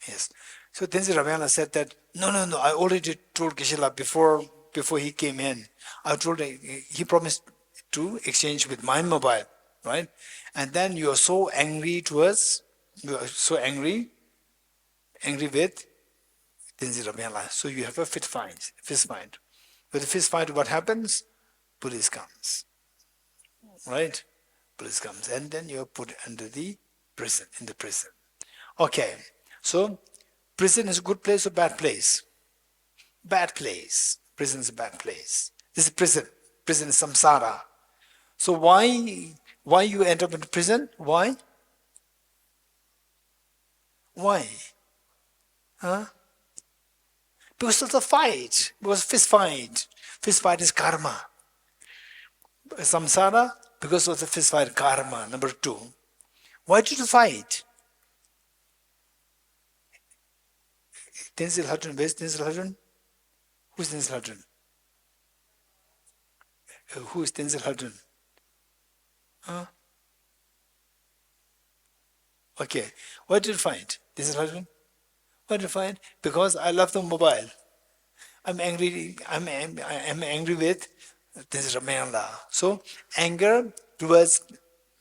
Speaker 2: Yes. So Tenzin Ravianla said that, no, I already told Geshe before he came in. I told him, he promised to exchange with my mobile, right? And then you are so angry towards, you are so angry with Tenzin Ravianla. So you have a fist fight. With the fist fight, what happens? Police comes, right? Police comes, and then you're put under the prison, in the prison. Okay, so prison is a good place or bad place? Bad place. Prison is a bad place. This is prison. Prison is samsara. So why you end up in prison? Why? Why? Huh? Because of the fight. Because fist fight. Fist fight is karma. Samsara, because of the fist fight, karma. Number two. Why did you fight? Tenzil Hudson, where's Tenzil Hudson? Who's Tenzil Hudson? Who is Tenzil Hudson? Huh? Okay. Why did you fight? Tenzil Hudson? Why did you fight? Because I love the mobile. I'm angry. I'm angry with this Ramayana. So anger towards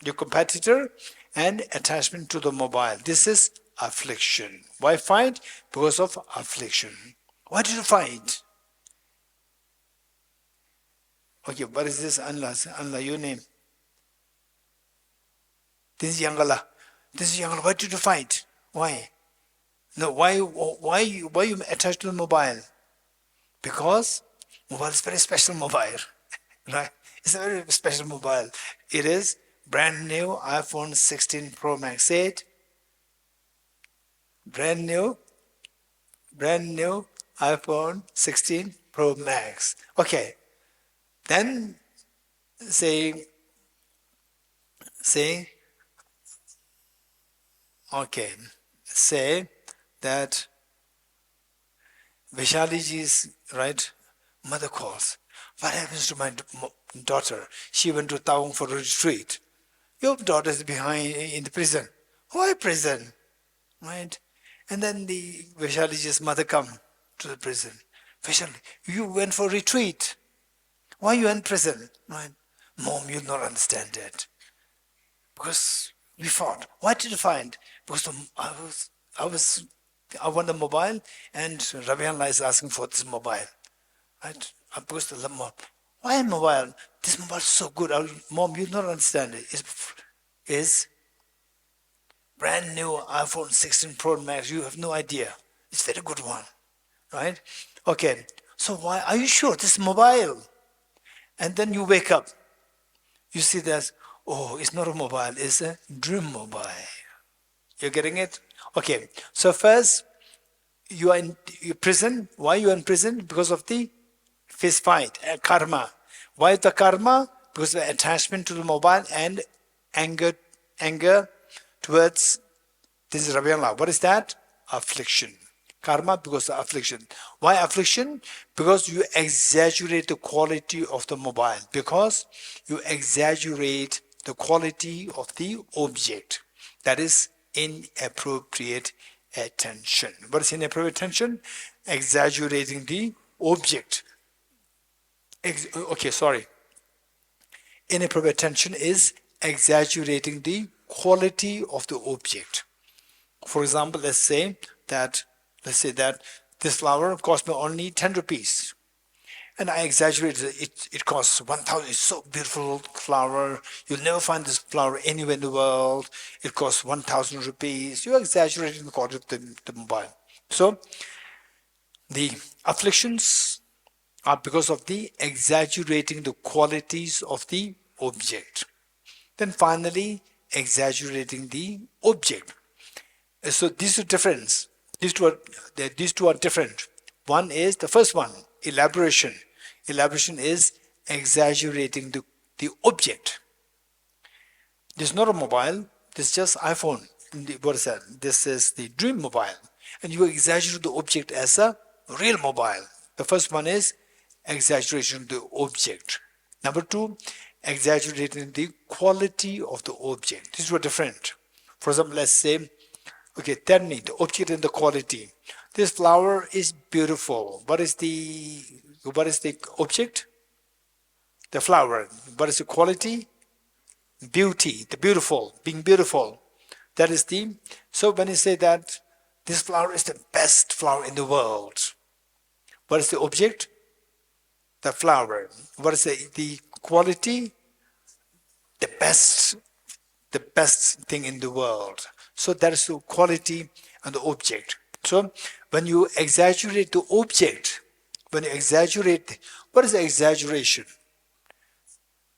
Speaker 2: your competitor and attachment to the mobile. This is affliction. Why fight? Because of affliction. Why did you fight? Okay, what is this? Anla, your name. This is Yangala. This is Yangala. Why did you fight? Why? No, why you attached to the mobile? Because mobile is very special mobile. Right? It's a very special mobile. It is brand new iPhone 16 Pro Max 8. Brand new iPhone 16 Pro Max. Okay. Then say that Vishaliji's right mother calls. What happens to my daughter? She went to Tawang for a retreat. Your daughter is behind in the prison. Why prison? Right? And then the Vishaliji's mother come to the prison. Vishali, you went for retreat. Why you in prison? Right? Mom, you'll not understand that. Because we fought. Why did you fight? Because I want a mobile, and Ravianla is asking for this mobile. Right? Because the mom, why mobile? This mobile is so good. Mom, you not understand it. It's brand new iPhone 16 Pro Max. You have no idea. It's very good one. Right? Okay. So why are you sure this is mobile? And then you wake up. You see that, oh, it's not a mobile, it's a dream mobile. You're getting it? Okay. So first, you are in prison. Why you are in prison? Because of the fist fight, karma. Why the karma? Because of the attachment to the mobile and anger towards this is Rabiullah. What is that? Affliction. Karma because of affliction. Why affliction? Because you exaggerate the quality of the mobile. Because you exaggerate the quality of the object. That is inappropriate attention. What is inappropriate attention? Exaggerating the object. Inappropriate attention is exaggerating the quality of the object. For example, let's say that this flower cost me only 10 rupees. And I exaggerated it. It costs 1,000. It's so beautiful flower. You'll never find this flower anywhere in the world. It costs 1,000 rupees. You're exaggerating the quality of the mobile. So the afflictions are because of the exaggerating the qualities of the object. Then finally, exaggerating the object. So these are different. These two are different. One is the first one, elaboration. Elaboration is exaggerating the object. This is not a mobile. This is just iPhone. What is that? This is the dream mobile. And you exaggerate the object as a real mobile. The first one is exaggeration of the object. Number two, exaggerating the quality of the object. These were different. For example, let's say, okay, tell me the object and the quality. This flower is beautiful. What is the object? The flower. What is the quality? Beauty, the beautiful, being beautiful. That is the, so when you say that this flower is the best flower in the world, what is the object? the flower. What is the quality? The best thing in the world. So that is the quality and the object. So when you exaggerate the object, when you exaggerate, what is exaggeration?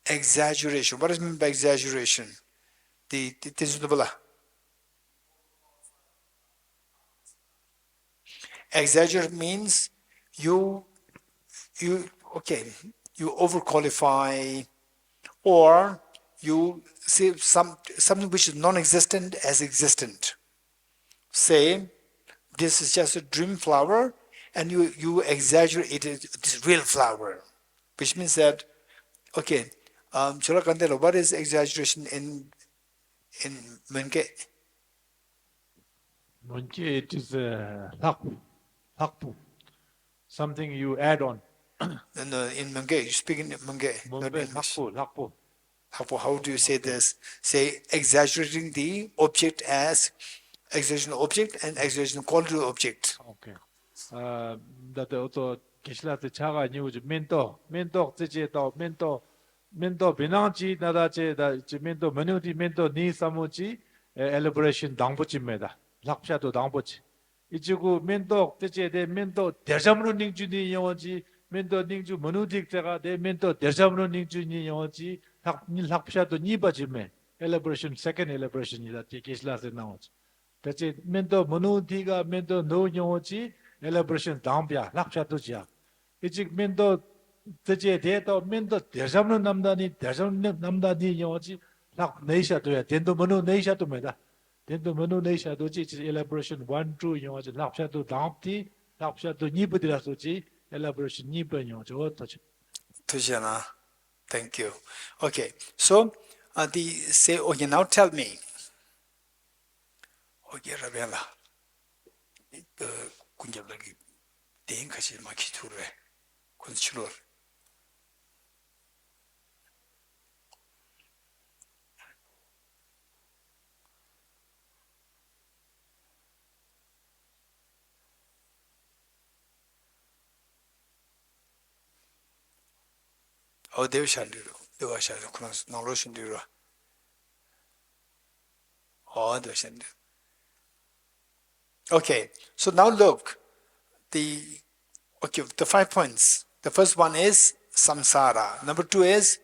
Speaker 2: Exaggeration. What does mean by exaggeration? The exaggerate means you okay, you overqualify, or you see something which is non-existent as existent. Say this is just a dream flower, and you exaggerate it, this real flower, which means that okay. Chola Kandela, what is exaggeration in Menke?
Speaker 4: Munchi, it is hakpu, something you add on.
Speaker 2: In Menke, you speak in Menke, not
Speaker 4: Mumbai,
Speaker 2: English.
Speaker 4: hakpu.
Speaker 2: How do you say this? Say exaggerating the object as exaggeration of object and exaggeration of quality of object.
Speaker 4: Okay. That also Geshe the chaga news mento zije mento binangji nadaje da mento menuti mento ni samuji elaboration dangpochimeda. lak샤도 dangpochi. 이치고 mento zije de mento 대자문로 닝주니 영어지 멘토 닝주 모노딕자가 내 멘토 대자문로 닝주니 영어지 lak샤도 니바지메 elaboration second elaboration이다. Geshe 나오지. 대체 멘토 모노디가 멘토 노 영어지 elaboration 당비야 lak샤도지야. 이직 멘토 대체 대도 멘토 대자문로 남다니 영어지 락 네샤도야. 된도 모노 네샤도메다. 된도 모노 네샤도지 elaboration 1 2 영어지 lak샤도 당비 lak샤도 니부디라소지 elaboration 니번 영어지 어떠지?
Speaker 2: Tujana, thank you. Okay, so okay, now tell me. Okay, Rabela, kunjabagi deng kasi makiture kunchulor. Oh, they were shandiro. They were shandiro. No shandiro. Oh, they were shandiro. Okay, so now look, the 5 points. The first one is samsara. Number 2 is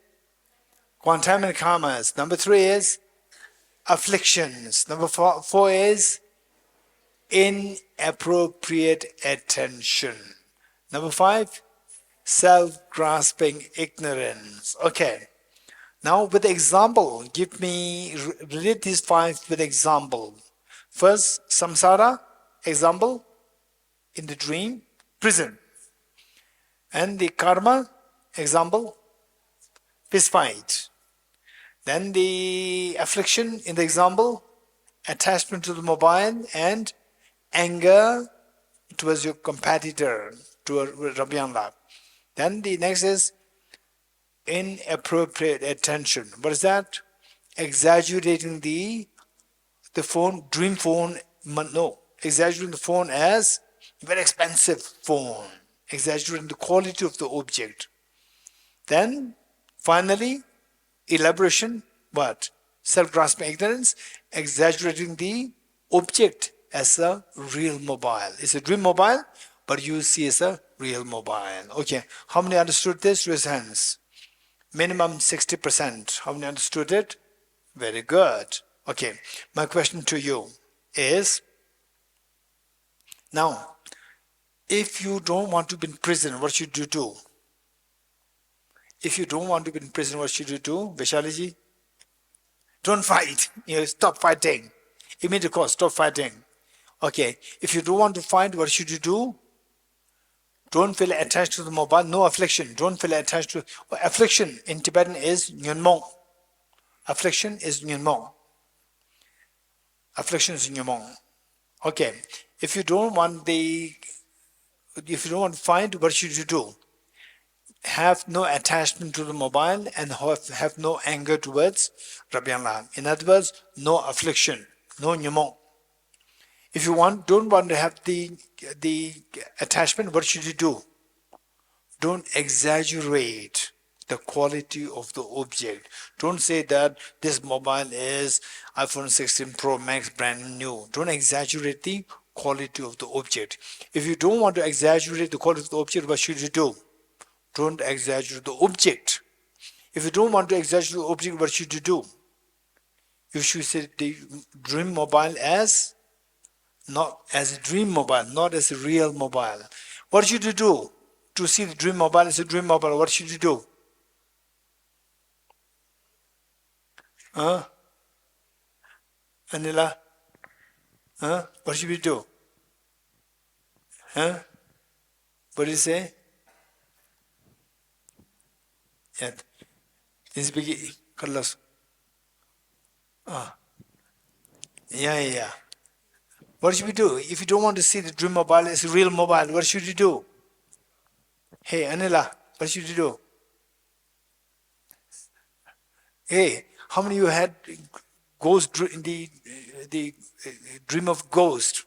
Speaker 2: quantum and karmas. Number 3 is afflictions. Number 4 is inappropriate attention. Number 5, self-grasping ignorance. Okay, now with example, relate these 5 with example. First, samsara, example, in the dream, prison. And the karma, example, fist fight. Then the affliction, in the example, attachment to the mobile and anger towards your competitor, to Rabyanla. Then the next is inappropriate attention. What is that? Exaggerating the phone, dream phone, no. Exaggerating the phone as very expensive phone. Exaggerating the quality of the object. Then, finally, elaboration, what? Self-grasping ignorance, exaggerating the object as a real mobile. It's a dream mobile, but you see as a real mobile. Okay, how many understood this? Raise hands. Minimum 60%. How many understood it? Very good. Okay, my question to you is, now, if you don't want to be in prison, what should you do? If you don't want to be in prison, what should you do, Vaishali? Don't fight. Stop fighting. Immediate cause, stop fighting. Okay, if you don't want to fight, what should you do? Don't feel attached to the mobile. No affliction. Don't feel attached to affliction. In Tibetan is nyunmong. Affliction is nyunmong. Affliction is nyunmong. Okay, if you don't want to find, what should you do? Have no attachment to the mobile and have no anger towards Rabyanla. In other words, no affliction, no nyumong. If you don't want to have the attachment, what should you do? Don't exaggerate the quality of the object. Don't say that this mobile is iPhone 16 Pro Max brand new. Don't exaggerate the quality of the object. If you don't want to exaggerate the quality of the object, what should you do? Don't exaggerate the object. If you don't want to exaggerate the object, what should you do? You should say the dream mobile as not as a dream mobile, not as a real mobile. What should you do to see the dream mobile as a dream mobile? What should you do? Huh? Anila? Huh? What should we do? Huh? What do you say? Yeah. This big colors. Yeah. What should we do? If you don't want to see the dream mobile as a real mobile, what should you do? Hey, Anila, what should you do? Hey, how many of you had the dream of ghost?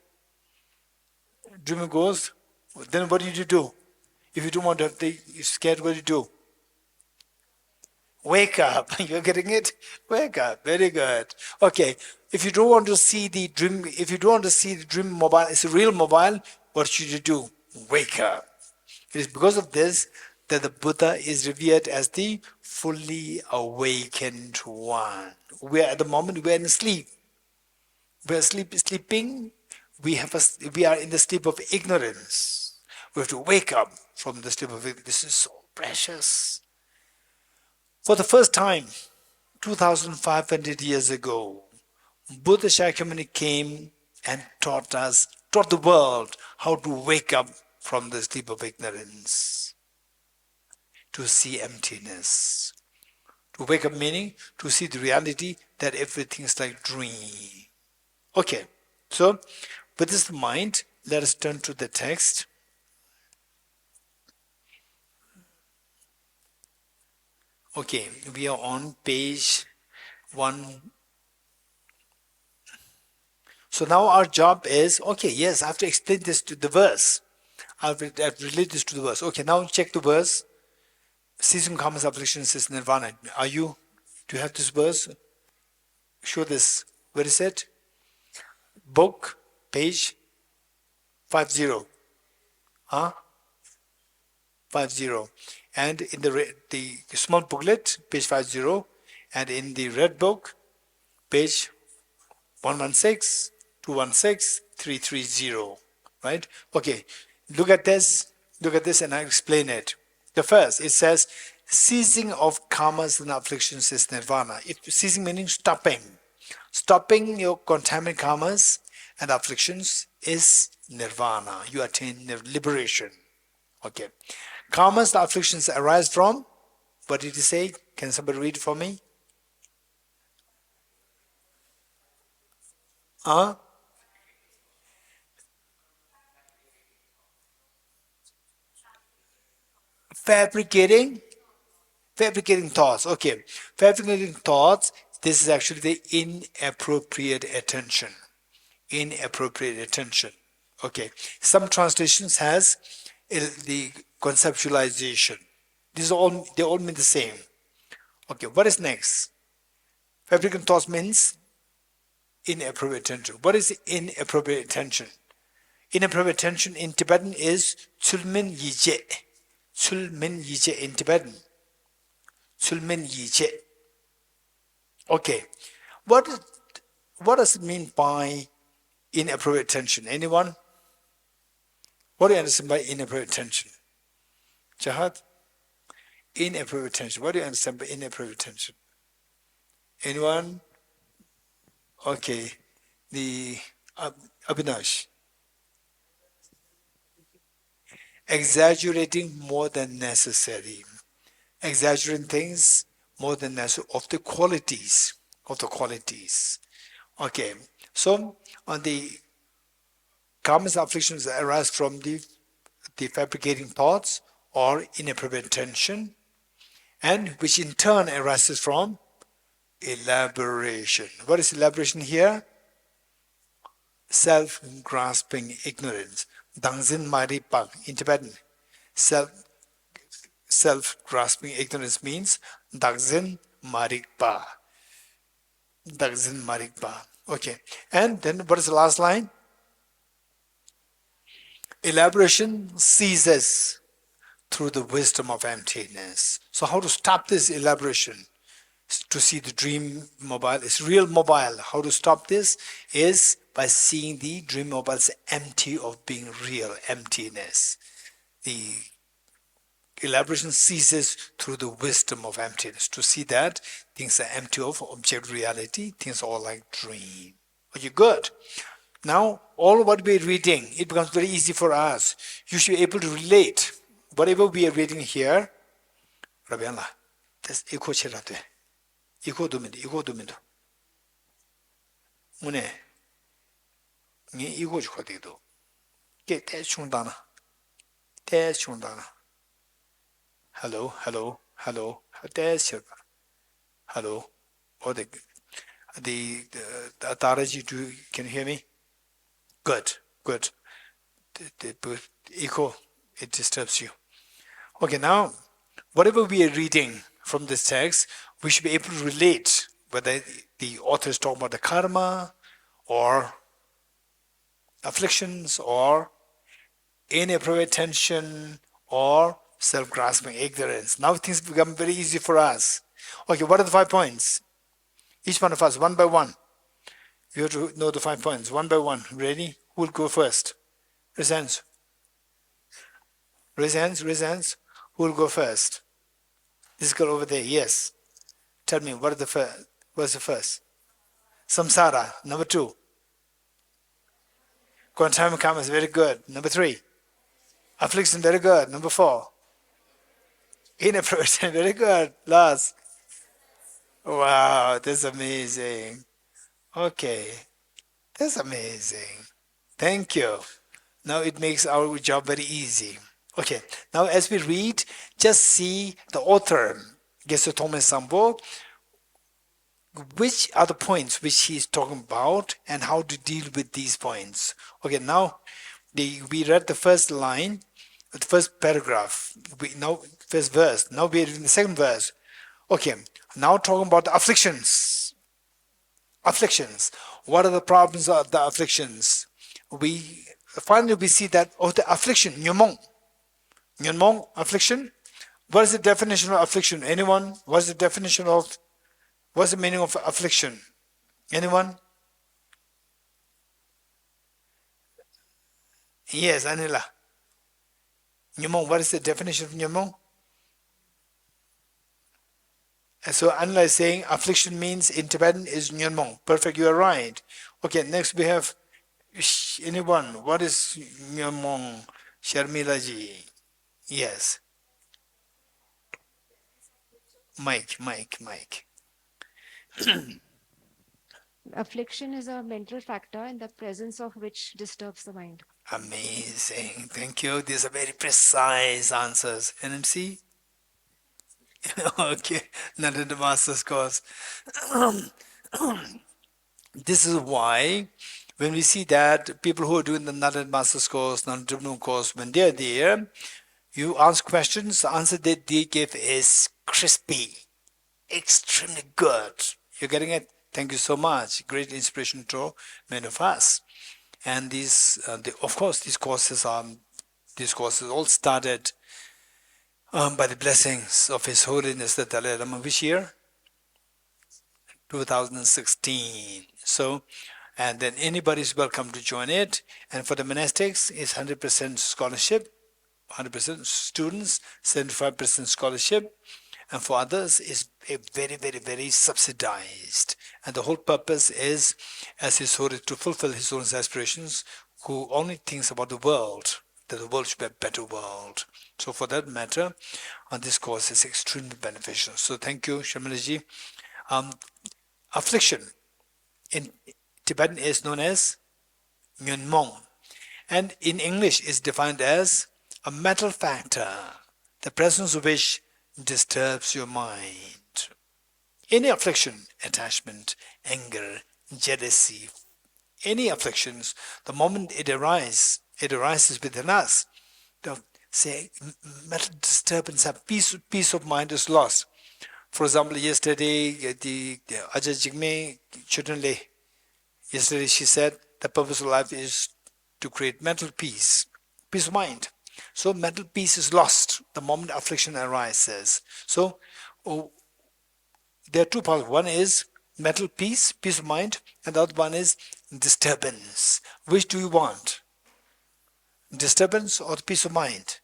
Speaker 2: Dream of ghost? Then what did you do? If you don't want to have you're scared, what do you do? Wake up. You're getting it? Wake up. Very good. Okay. If you don't want to see the dream mobile as a real mobile, what should you do? Wake up. It is because of this that the Buddha is revered as the fully awakened one. At the moment we are in sleep. We are sleeping. We are in the sleep of ignorance. We have to wake up from the sleep of ignorance. This is so precious. For the first time, 2,500 years ago, Buddha Shakyamuni came and taught the world how to wake up from the sleep of ignorance, to see emptiness. To wake up meaning to see the reality that everything is like dream. Okay, so with this in mind, let us turn to the text. Okay, we are on page 1. So now our job is, okay, yes, I have to explain this to the verse. I have to relate this to the verse. Okay, now check the verse. Ceasing karma's afflictions is nirvana. Do you have this verse? Show this. Where is it? Book, page 50. Huh? 50. And in the small booklet, page 50. And in the red book, page 116, 216, 330. Right? Okay. Look at this and I'll explain it. The first, it says, ceasing of karmas and afflictions is nirvana. Ceasing meaning stopping. Stopping your contaminant karmas and afflictions is nirvana. You attain liberation. Okay. Karmas and afflictions arise from, what did he say? Can somebody read for me? Fabricating thoughts. Okay. Fabricating thoughts, this is actually the inappropriate attention. Inappropriate attention. Okay. Some translations has the conceptualization. They all mean the same. Okay. What is next? Fabricating thoughts means inappropriate attention. What is inappropriate attention? Inappropriate attention in Tibetan is chulmin yije. Chulmin yije in Tibetan. Chulmin yije. Okay. What does it mean by inappropriate attention? Anyone? What do you understand by inappropriate attention? Jahad? Inappropriate attention. What do you understand by inappropriate attention? Anyone? Okay. The Abhinash. Exaggerating more than necessary. Exaggerating things more than necessary of the qualities. Okay. So on the karmas afflictions arise from the fabricating thoughts or inappropriate attention, and which in turn arises from elaboration. What is elaboration here? Self-grasping ignorance. Dangzin Mari Pak in Tibetan. self-grasping ignorance means Dagzin Marikpa. Dagzin Marikpa. Okay. And then what is the last line? Elaboration ceases through the wisdom of emptiness. So how to stop this elaboration? To see the dream mobile is real mobile. How to stop this is by seeing the dream mobile as empty of being real, emptiness. The elaboration ceases through the wisdom of emptiness. To see that things are empty of object reality, things are all like dream. Okay, good. Now, all what we are reading, it becomes very easy for us. You should be able to relate. Whatever we are reading here, Rabbiana, that's echo chirate. Echo domindo. Mune, ni echo chukadido. Get that chundana. That's chundana. Hello. That's your. Hello. Or the Dorji, can you hear me? Good. The echo, it disturbs you. Okay, now, whatever we are reading from this text, we should be able to relate whether the author is talking about the karma or afflictions or inappropriate tension or self-grasping ignorance. Now things become very easy for us. Okay, what are the 5 points? Each one of us, one by one. You have to know the 5 points, one by one. Ready? Who will go first? Raise hands. Raise hands. Who will go first? This girl over there, yes. Tell me, what's the first? Samsara, number 2. Quantum karma is very good. Number 3. Affliction, very good. Number 4. Inappropriate, very good. Last. Wow, that's amazing. Okay, that's amazing. Thank you. Now it makes our job very easy. Okay, now as we read, just see the author, Geshe Tome Sambo, which are the points which he is talking about and how to deal with these points. Okay, now we read the first line, the first paragraph, first verse. Now we are in the second verse. Okay, now talking about the afflictions. Afflictions. What are the problems of the afflictions? Finally we see that the affliction, nyomong, affliction. What is the definition of affliction? Anyone? What's the meaning of affliction? Anyone? Yes, Anila. Nyomong, what is the definition of nyomong? And so Anila is saying affliction means in Tibetan is nyonmong. Perfect, you are right. Okay, next we have anyone. What is nyonmong? Sharmila ji. Yes. Mike.
Speaker 1: Affliction is a mental factor in the presence of which disturbs the mind.
Speaker 2: Amazing. Thank you. These are very precise answers. NMC? Okay. Not the master's course. This is why when we see that people who are doing the Nadan Master's course, non-tribunal course, when they're there, you ask questions, the answer that they give is crispy, extremely good. You're getting it? Thank you so much. Great inspiration to many of us. And of course, these courses all started by the blessings of His Holiness the Dalai Lama. Which year? 2016. So, and then anybody is welcome to join it. And for the monastics, it's 100% scholarship, 100% students, 75% scholarship. And for others, it's a very, very, very subsidized. And the whole purpose is, as His Holiness, to fulfill His Holiness aspirations, who only thinks about the world, that the world should be a better world. So for that matter, this course is extremely beneficial. So thank you, Shamalaji. Affliction in Tibetan is known as nyonmong, and in English is defined as a mental factor, the presence of which disturbs your mind. Any affliction, attachment, anger, jealousy, any afflictions, the moment it arises within us. say mental disturbance, peace of mind is lost. For example, yesterday, the Ajay Jigme Chudunle, yesterday she said the purpose of life is to create mental peace of mind. So mental peace is lost the moment affliction arises. So oh, there are two parts. One is mental peace of mind, and the other one is disturbance. Which do you want? Disturbance or the peace of mind?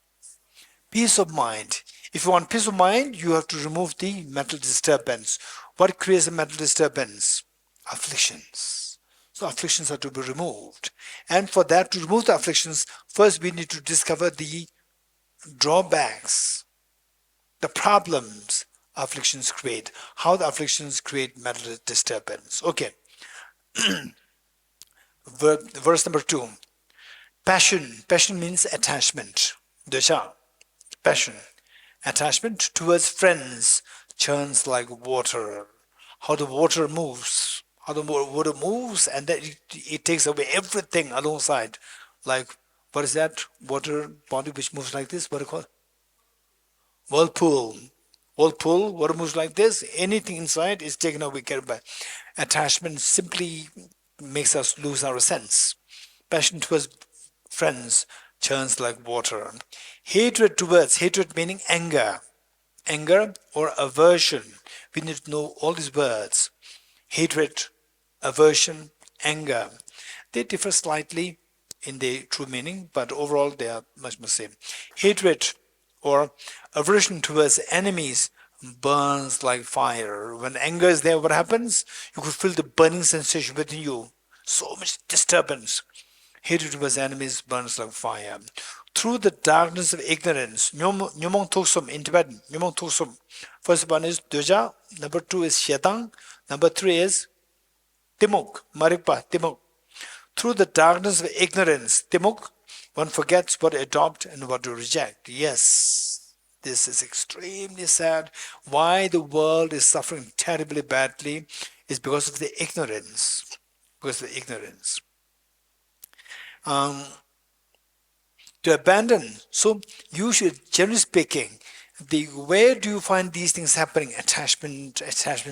Speaker 2: Peace of mind. If you want peace of mind, you have to remove the mental disturbance. What creates a mental disturbance? Afflictions. So afflictions are to be removed. And for that, to remove the afflictions, first we need to discover the drawbacks, the problems afflictions create, how the afflictions create mental disturbance. Okay. Verse number 2. Passion. Passion means attachment. Desha. Passion. Attachment towards friends churns like water. How the water moves. How the water moves, and then it takes away everything alongside. Like, what is that water body which moves like this? What do you call it? Whirlpool. Whirlpool, water moves like this. Anything inside is taken away, carried by. Attachment simply makes us lose our sense. Passion towards friends churns like water. Hatred meaning anger. Anger or aversion. We need to know all these words. Hatred, aversion, anger. They differ slightly in their true meaning, but overall they are much the same. Hatred or aversion towards enemies burns like fire. When anger is there, what happens? You could feel the burning sensation within you. So much disturbance. Hatred towards enemies burns like fire. Through the darkness of ignorance, nyomong toksum in Tibetan, nyomong toksum. First one is Doja, number 2 is Shetang, number 3 is Timuk, Marikpa, Timuk. Through the darkness of ignorance, Timuk, one forgets what to adopt and what to reject. Yes, this is extremely sad. Why the world is suffering terribly badly is because of the ignorance. Because of the ignorance. To abandon. So usually, generally speaking, where do you find these things happening? Attachment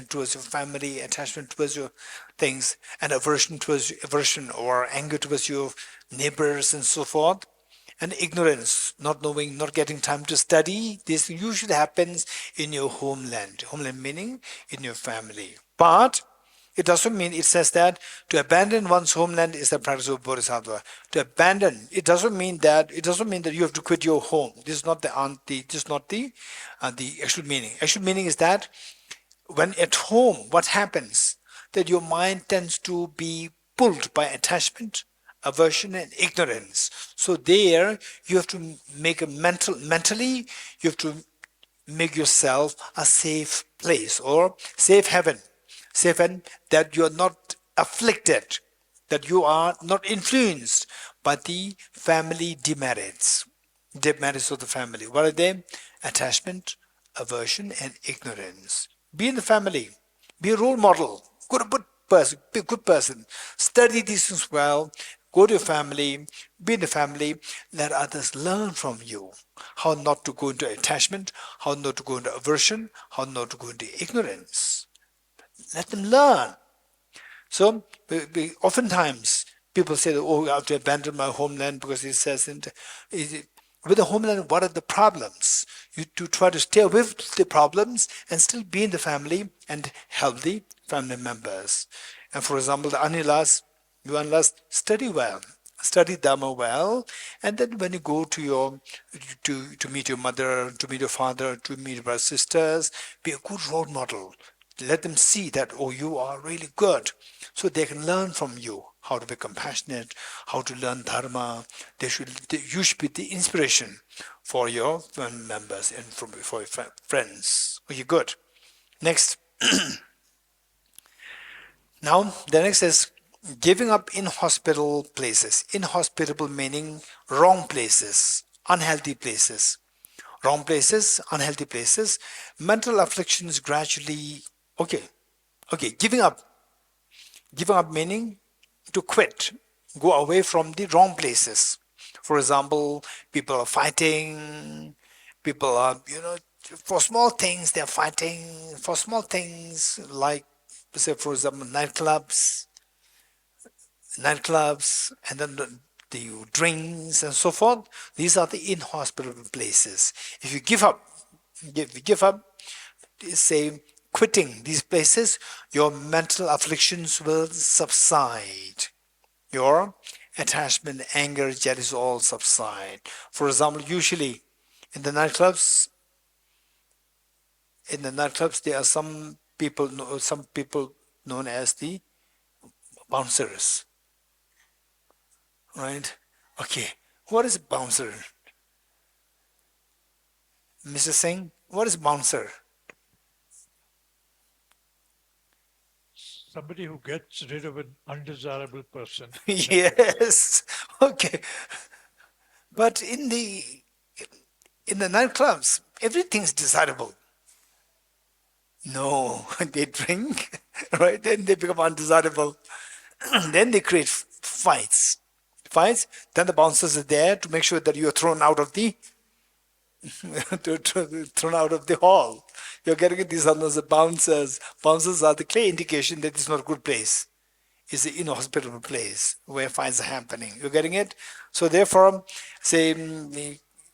Speaker 2: towards your family, attachment towards your things, and aversion or anger towards your neighbors and so forth. And ignorance, not knowing, not getting time to study. This usually happens in your homeland. Homeland meaning in your family. But it doesn't mean, it says that to abandon one's homeland is the practice of Bodhisattva. To abandon, it doesn't mean that you have to quit your home. This is not the actual meaning. Actual meaning is that when at home, what happens? That your mind tends to be pulled by attachment, aversion, and ignorance. So there, you have to make mentally, you have to make yourself a safe place or safe heaven. That you are not afflicted, that you are not influenced by the family demerits of the family. What are they? Attachment, aversion, and ignorance. Be in the family. Be a role model. Be a good person. Study these things well. Go to your family. Be in the family. Let others learn from you. How not to go into attachment, how not to go into aversion, how not to go into ignorance. Let them learn. So, oftentimes, people say, oh, I have to abandon my homeland because it says, with the homeland, what are the problems? You to try to stay away from the problems and still be in the family and help the family members. And for example, the Anilas, you Anilas, study well. Study Dharma well, and then when you go to meet your mother, to meet your father, to meet your brothers, sisters, be a good role model. Let them see that, oh, you are really good. So they can learn from you how to be compassionate, how to learn Dharma. You should be the inspiration for your family members and for your friends. Okay, good. Next. Now, the next is giving up inhospitable places. Inhospitable meaning wrong places, unhealthy places. Wrong places, unhealthy places. Mental afflictions gradually. Okay, giving up. Giving up meaning to quit, go away from the wrong places. For example, people are fighting, people are, for small things, they're fighting, for small things like, say, for example, nightclubs, and then the drinks and so forth. These are the inhospitable places. If you give up, say, quitting these places, your mental afflictions will subside. Your attachment, anger, jealousy all subside. For example, usually in the nightclubs, there are some people known as the bouncers, right? Okay, what is bouncer? Mr. Singh, what is bouncer?
Speaker 5: Somebody who gets rid of an undesirable person.
Speaker 2: Yes. Okay. But in the nightclubs, everything's desirable. No, they drink, right? Then they become undesirable. Then they create fights. Then the bouncers are there to make sure that you're thrown out of the thrown out of the hall. You're getting it. These are not the bouncers. Bouncers are the clear indication that it's not a good place. It's an inhospitable place where fights are happening. You're getting it? So therefore, say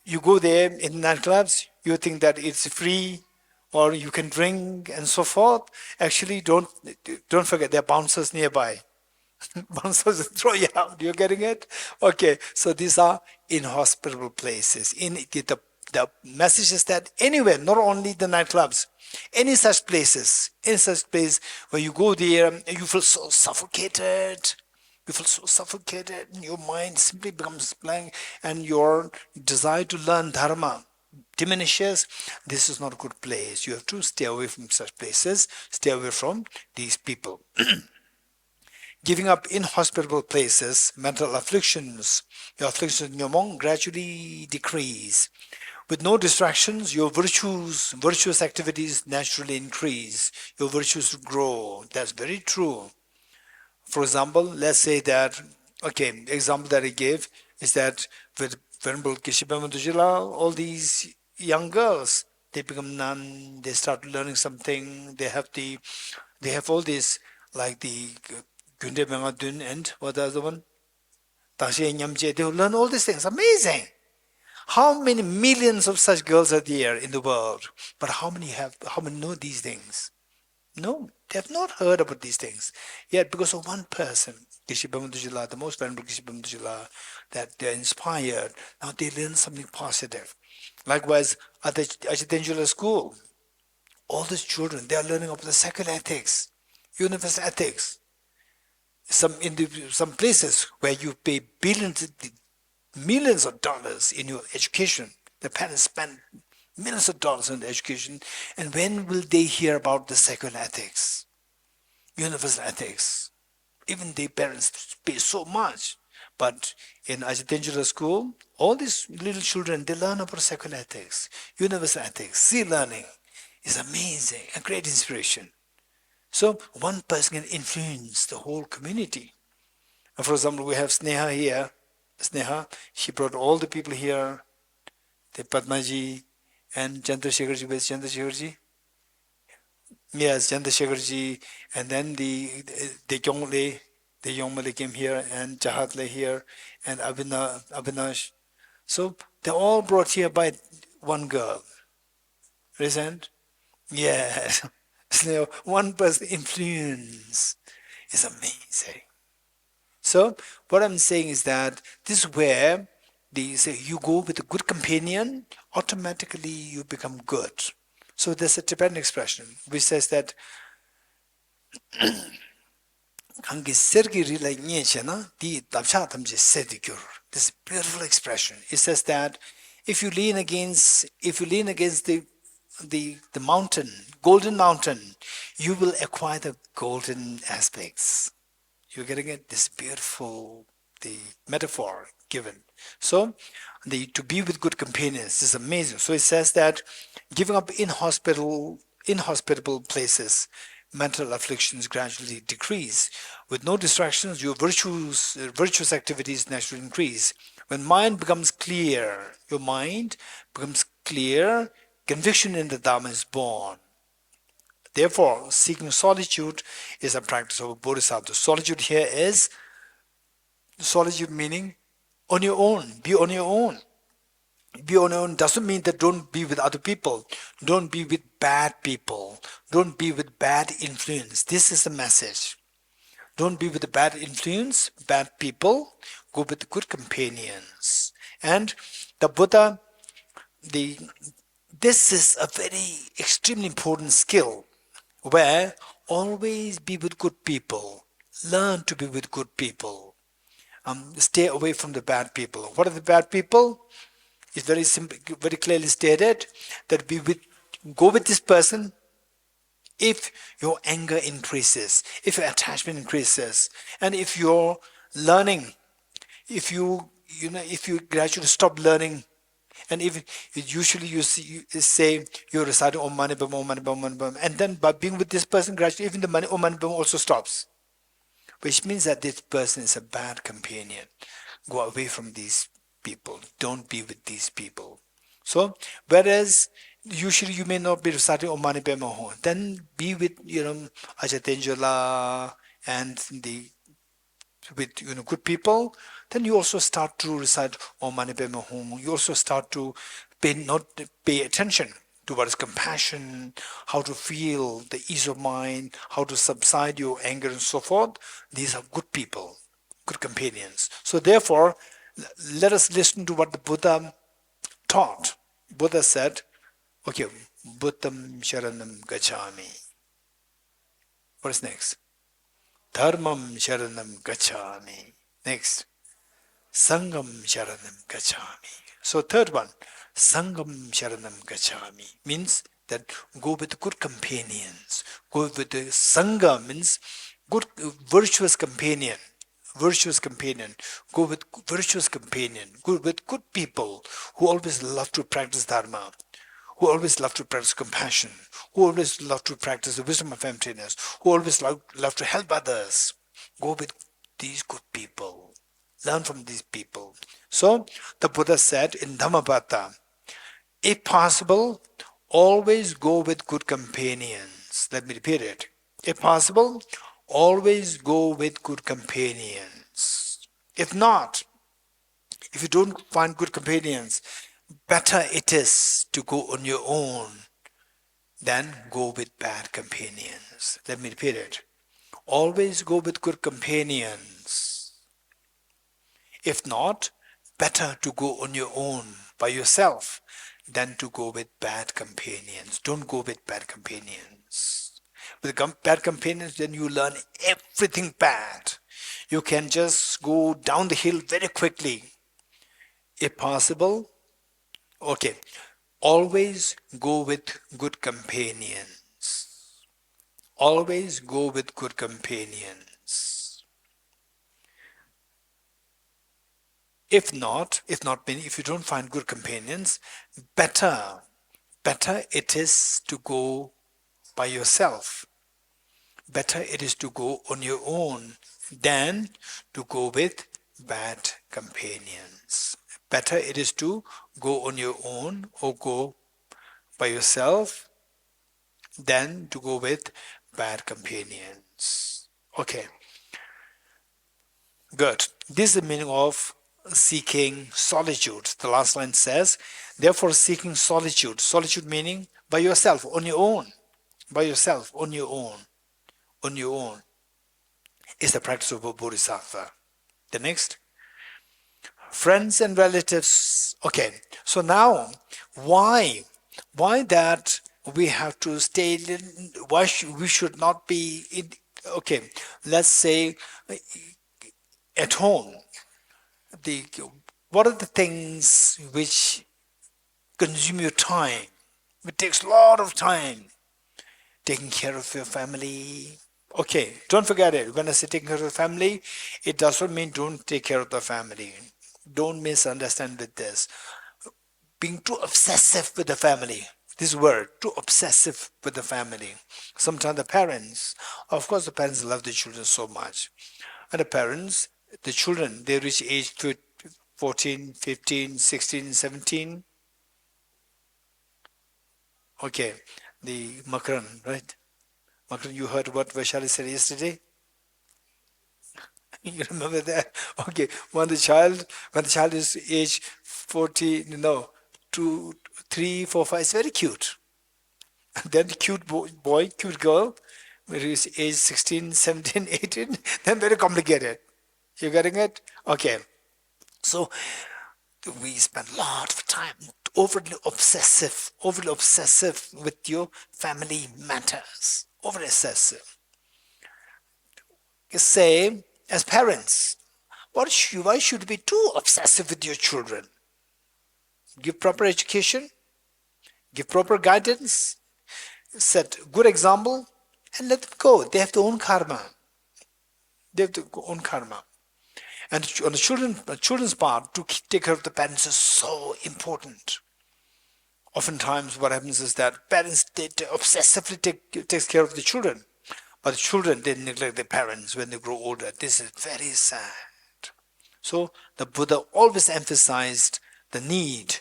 Speaker 2: you go there in nightclubs, you think that it's free or you can drink and so forth. Actually, don't forget there are bouncers nearby. Bouncers throw you out. You're getting it? Okay. So these are inhospitable places. The message is that anywhere, not only the nightclubs, any such place where you go there and you feel so suffocated. You feel so suffocated, and your mind simply becomes blank, and your desire to learn dharma diminishes. This is not a good place. You have to stay away from such places. Stay away from these people. Giving up inhospitable places, mental afflictions, your afflictions in your mind gradually decrease. With no distractions, your virtuous activities naturally increase. Your virtues grow. That's very true. For example, let's say that, example that I gave is that with Venerable Geshe all these young girls, they become nun, they start learning something, they have all these, like the Gunde Mengadun and what the other one? Tashi Nyamje, they will learn all these things. Amazing! How many millions of such girls are there in the world? But how many know these things? No, they have not heard about these things. Yet because of one person, Geshe the most venerable Geshe that they're inspired, now they learn something positive. Likewise, at the Ajitenjula school, all these children, they are learning about the secular ethics, universal ethics. Some places where you pay millions of dollars in your education, the parents spend millions of dollars on education, and when will they hear about the secular ethics, universal ethics? Even the parents pay so much. But in Ajitenjula school, all these little children, they learn about secular ethics, universal ethics. Sea learning is amazing, a great inspiration. So one person can influence the whole community. And for example, we have Sneha here. Sneha, she brought all the people here, the Padmaji and Chandrasekharji. Where's Chandrasekharji? Yes, Chandrasekharji, and then the Yongle, the Yongmale came here, and Chahatle here, and Avinash. So they're all brought here by one girl. Recent? Yes. So one person influence is amazing. So what I'm saying is that this is where you go with a good companion, automatically you become good. So there's a Tibetan expression which says that this is a beautiful expression. It says that if you lean against the mountain, golden mountain, you will acquire the golden aspects. You're getting it? This beautiful, the metaphor given. So, to be with good companions is amazing. So it says that giving up inhospitable places, mental afflictions gradually decrease. With no distractions, your virtuous activities naturally increase. When mind becomes clear, your mind becomes clear, conviction in the Dharma is born. Therefore, seeking solitude is a practice of a bodhisattva. Solitude here is solitude meaning on your own. Be on your own. Be on your own doesn't mean that don't be with other people. Don't be with bad people. Don't be with bad influence. This is the message. Don't be with the bad influence, bad people. Go with the good companions. And the Buddha, this is a very extremely important skill where always be with good people. Learn to be with good people. Stay away from the bad people. What are the bad people? It's very simple, very clearly stated that go with this person if your anger increases, if your attachment increases, and if you're learning, if you gradually stop learning, and if usually you say you're reciting Om Mani Padme, Om Mani Padme, Om Mani Padme, and then by being with this person, gradually even the Om Mani Padme also stops, which means that this person is a bad companion. Go away from these people. Don't be with these people. So, whereas usually you may not be reciting Om Mani Padme Hum, then be with Ajatenjala and with good people. Then you also start to recite Om Mani Padme Hum. You also start to pay attention towards compassion, how to feel the ease of mind, how to subside your anger and so forth. These are good people, good companions. So therefore, let us listen to what the Buddha taught. Buddha said, okay, Buddham Sharanam Gacchami. What is next? Dharmam Sharanam Gacchami. Next. Sangam Sharanam Gacchami. So third one, Sangam Sharanam Gacchami means that go with good companions. Go with the Sangha means good, virtuous companion. Virtuous companion. Go with virtuous companion. Go with good people who always love to practice Dharma, who always love to practice compassion, who always love to practice the wisdom of emptiness, who always love to help others. Go with these good people. Learn from these people. So the Buddha said in Dhammapata, if possible, always go with good companions. Let me repeat it. If possible, always go with good companions. If not, if you don't find good companions, better it is to go on your own than go with bad companions. Let me repeat it. Always go with good companions. If not, better to go on your own by yourself than to go with bad companions. Don't go with bad companions. With bad companions, then you learn everything bad. You can just go down the hill very quickly. If possible, okay, always go with good companions. Always go with good companions. If not meaning if you don't find good companions, better it is to go by yourself. Better it is to go on your own than to go with bad companions. Better it is to go on your own or go by yourself than to go with bad companions. Okay. Good. This is the meaning of seeking solitude. The last line says, therefore seeking solitude. Solitude meaning by yourself, on your own. By yourself, on your own. On your own is the practice of a bodhisattva. The next. Friends and relatives. Okay, so now why that we have to stay, why we should not be in, okay, let's say at home. What are the things which consume your time? It takes a lot of time. Taking care of your family. Okay, don't forget it. When I say taking care of the family, it doesn't mean don't take care of the family. Don't misunderstand with this. Being too obsessive with the family. This word, too obsessive with the family. Sometimes the parents, of course the parents love the children so much. And the parents, the children, they reach age 14, 15, 16, 17. Okay, the Makaran, right? Makaran, you heard what Vaishali said yesterday? You remember that? Okay, when the child is age 14, no, 2, 3, 4, 5, it's very cute. And then cute boy, cute girl, when he's age 16, 17, 18, then very complicated. You getting it? Okay. So we spend a lot of time overly obsessive with your family matters. Overly obsessive. Say, as parents, why should you be too obsessive with your children? Give proper education, give proper guidance, set good example, and let them go. They have their own karma. They have their own karma. And on the children's part, to take care of the parents is so important. Oftentimes, what happens is that parents obsessively takes care of the children, but the children they neglect their parents when they grow older. This is very sad. So the Buddha always emphasized the need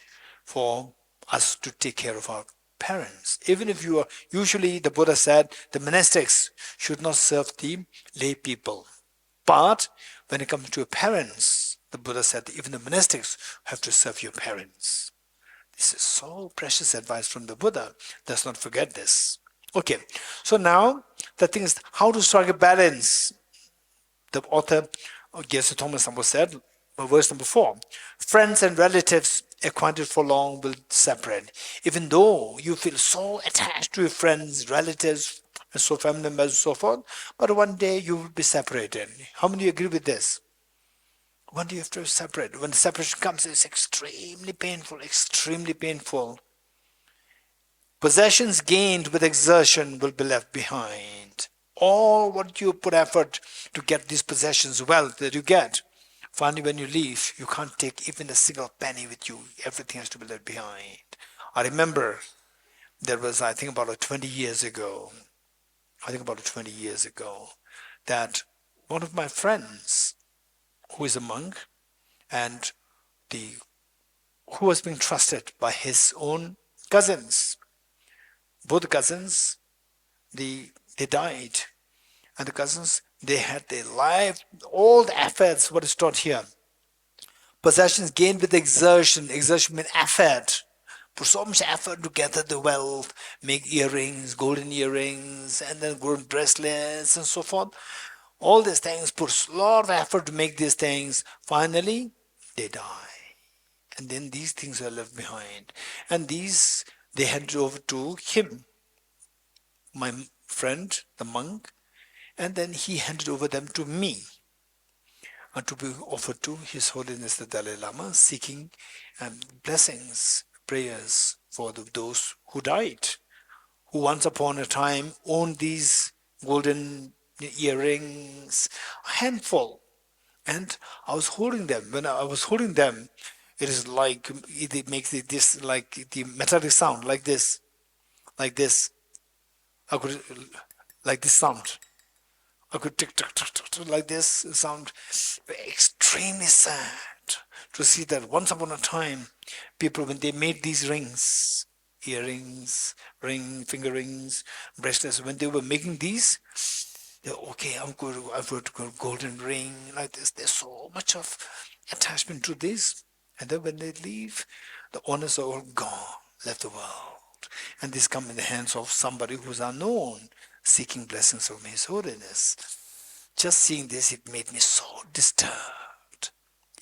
Speaker 2: for us to take care of our parents. Even if you are, usually the Buddha said the monastics should not serve the lay people. But when it comes to parents, the Buddha said that even the monastics have to serve your parents. This is so precious advice from the Buddha. Let's not forget this. Okay, so now the thing is how to strike a balance. The author, Geshe Thomas said, verse number 4, friends and relatives acquainted for long will separate. Even though you feel so attached to your friends, relatives, and so family members and so forth, but one day you will be separated. How many agree with this? One day you have to separate. When the separation comes, it's extremely painful, extremely painful. Possessions gained with exertion will be left behind. All what you put effort to get these possessions, wealth that you get, finally when you leave, you can't take even a single penny with you. Everything has to be left behind. I remember there was, I think about 20 years ago, that one of my friends, who is a monk, and who was being trusted by his own cousins. Both cousins, they died. And the cousins, they had their life, all the efforts, what is taught here. Possessions gained with exertion. Exertion means effort. Put so much effort to gather the wealth, make earrings, golden earrings, and then golden bracelets and so forth. All these things, put a lot of effort to make these things. Finally, they die. And then these things are left behind. And these, they handed over to him, my friend, the monk, and then he handed over them to me, and to be offered to His Holiness the Dalai Lama, seeking blessings, prayers for those who died, who once upon a time owned these golden earrings, a handful. And I was holding them. When I was holding them, it is like, it makes this like the metallic sound, like this. I could, like this sound. I could tick, tick, tick, tick, tick, like this sound. Extremely sad to see that once upon a time, people, when they made these rings, earrings, finger rings, bracelets, when they were making these, okay, I've got a golden ring like this. There's so much of attachment to this. And then when they leave, the honors are all gone, left the world. And this come in the hands of somebody who's unknown, seeking blessings from His Holiness. Just seeing this, it made me so disturbed.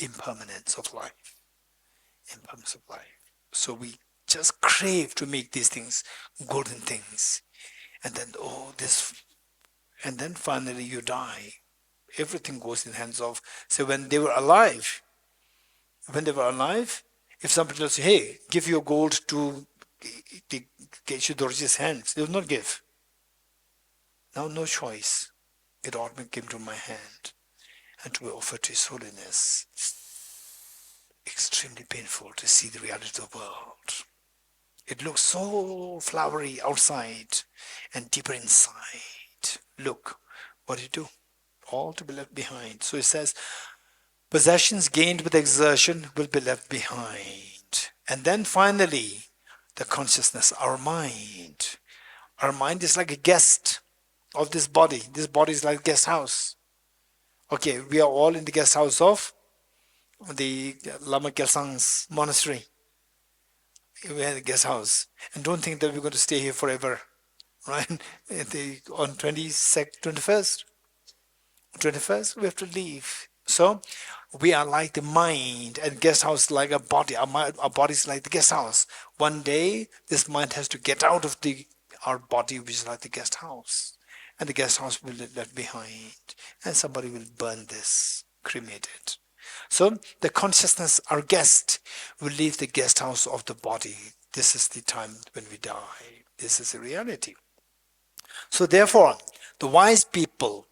Speaker 2: Impermanence of life. So we just crave to make these things, golden things. And then, and then finally you die. Everything goes in the hands of. So when they were alive, if somebody will say, hey, give your gold to Geshe Dorji's hands, they will not give. Now no choice. It automatically came to my hand and to be offered to His Holiness. Extremely painful to see the reality of the world. It looks so flowery outside and deeper inside. Look, what do you do? All to be left behind. So it says, Possessions gained with exertion will be left behind. And then finally, the consciousness, our mind. Our mind is like a guest of this body. This body is like a guest house. Okay, we are all in the guest house of the Lama Gyaltsang's monastery. We are in the guest house. And don't think that we're going to stay here forever. Right? On 21st, we have to leave. So we are like the mind, and guest house like a body. Our body is like the guest house. One day, this mind has to get out of our body, which is like the guest house. And the guest house will be left behind. And somebody will burn this, cremate it. So the consciousness, our guest, will leave the guest house of the body. This is the time when we die. This is the reality. So therefore, the wise people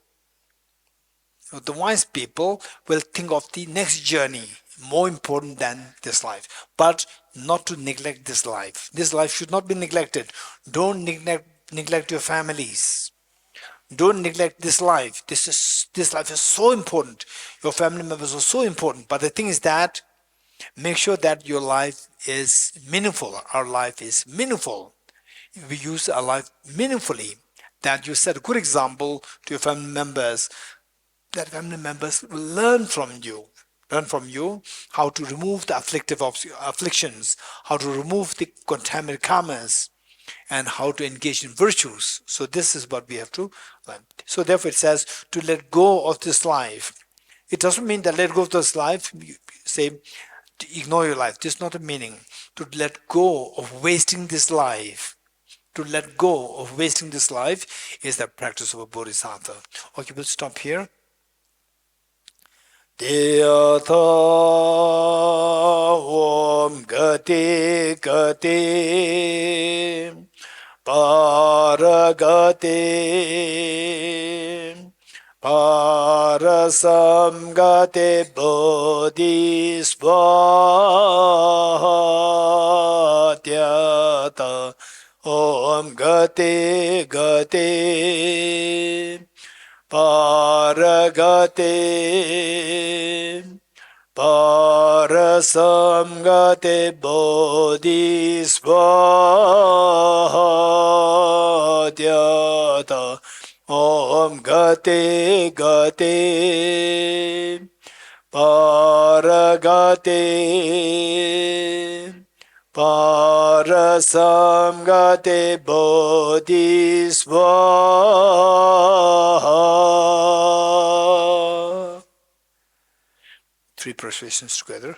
Speaker 2: will think of the next journey more important than this life, but not to neglect this life. This life should not be neglected. Don't neglect your families. Don't neglect this life. This life is so important. Your family members are so important. But the thing is that make sure that your life is meaningful. Our life is meaningful. We use our life meaningfully. That you set a good example to your family members. That family members will learn from you how to remove the afflictions, how to remove the contaminated karmas, and how to engage in virtues. So this is what we have to learn. So therefore it says to let go of this life. It doesn't mean that let go of this life, you say to ignore your life. This is not the meaning. To let go of wasting this life. To let go of wasting this life is the practice of a bodhisattva. Okay, we'll stop here. Deyata Om Gati Gati Paragati Parasam Gati Bodhisvatyata Om Gati Gati Paragati Parasamgate Bodhisvatyata Om Gati Gati Paragati Parasamgate Bodhisvatyata. Three persuasions together.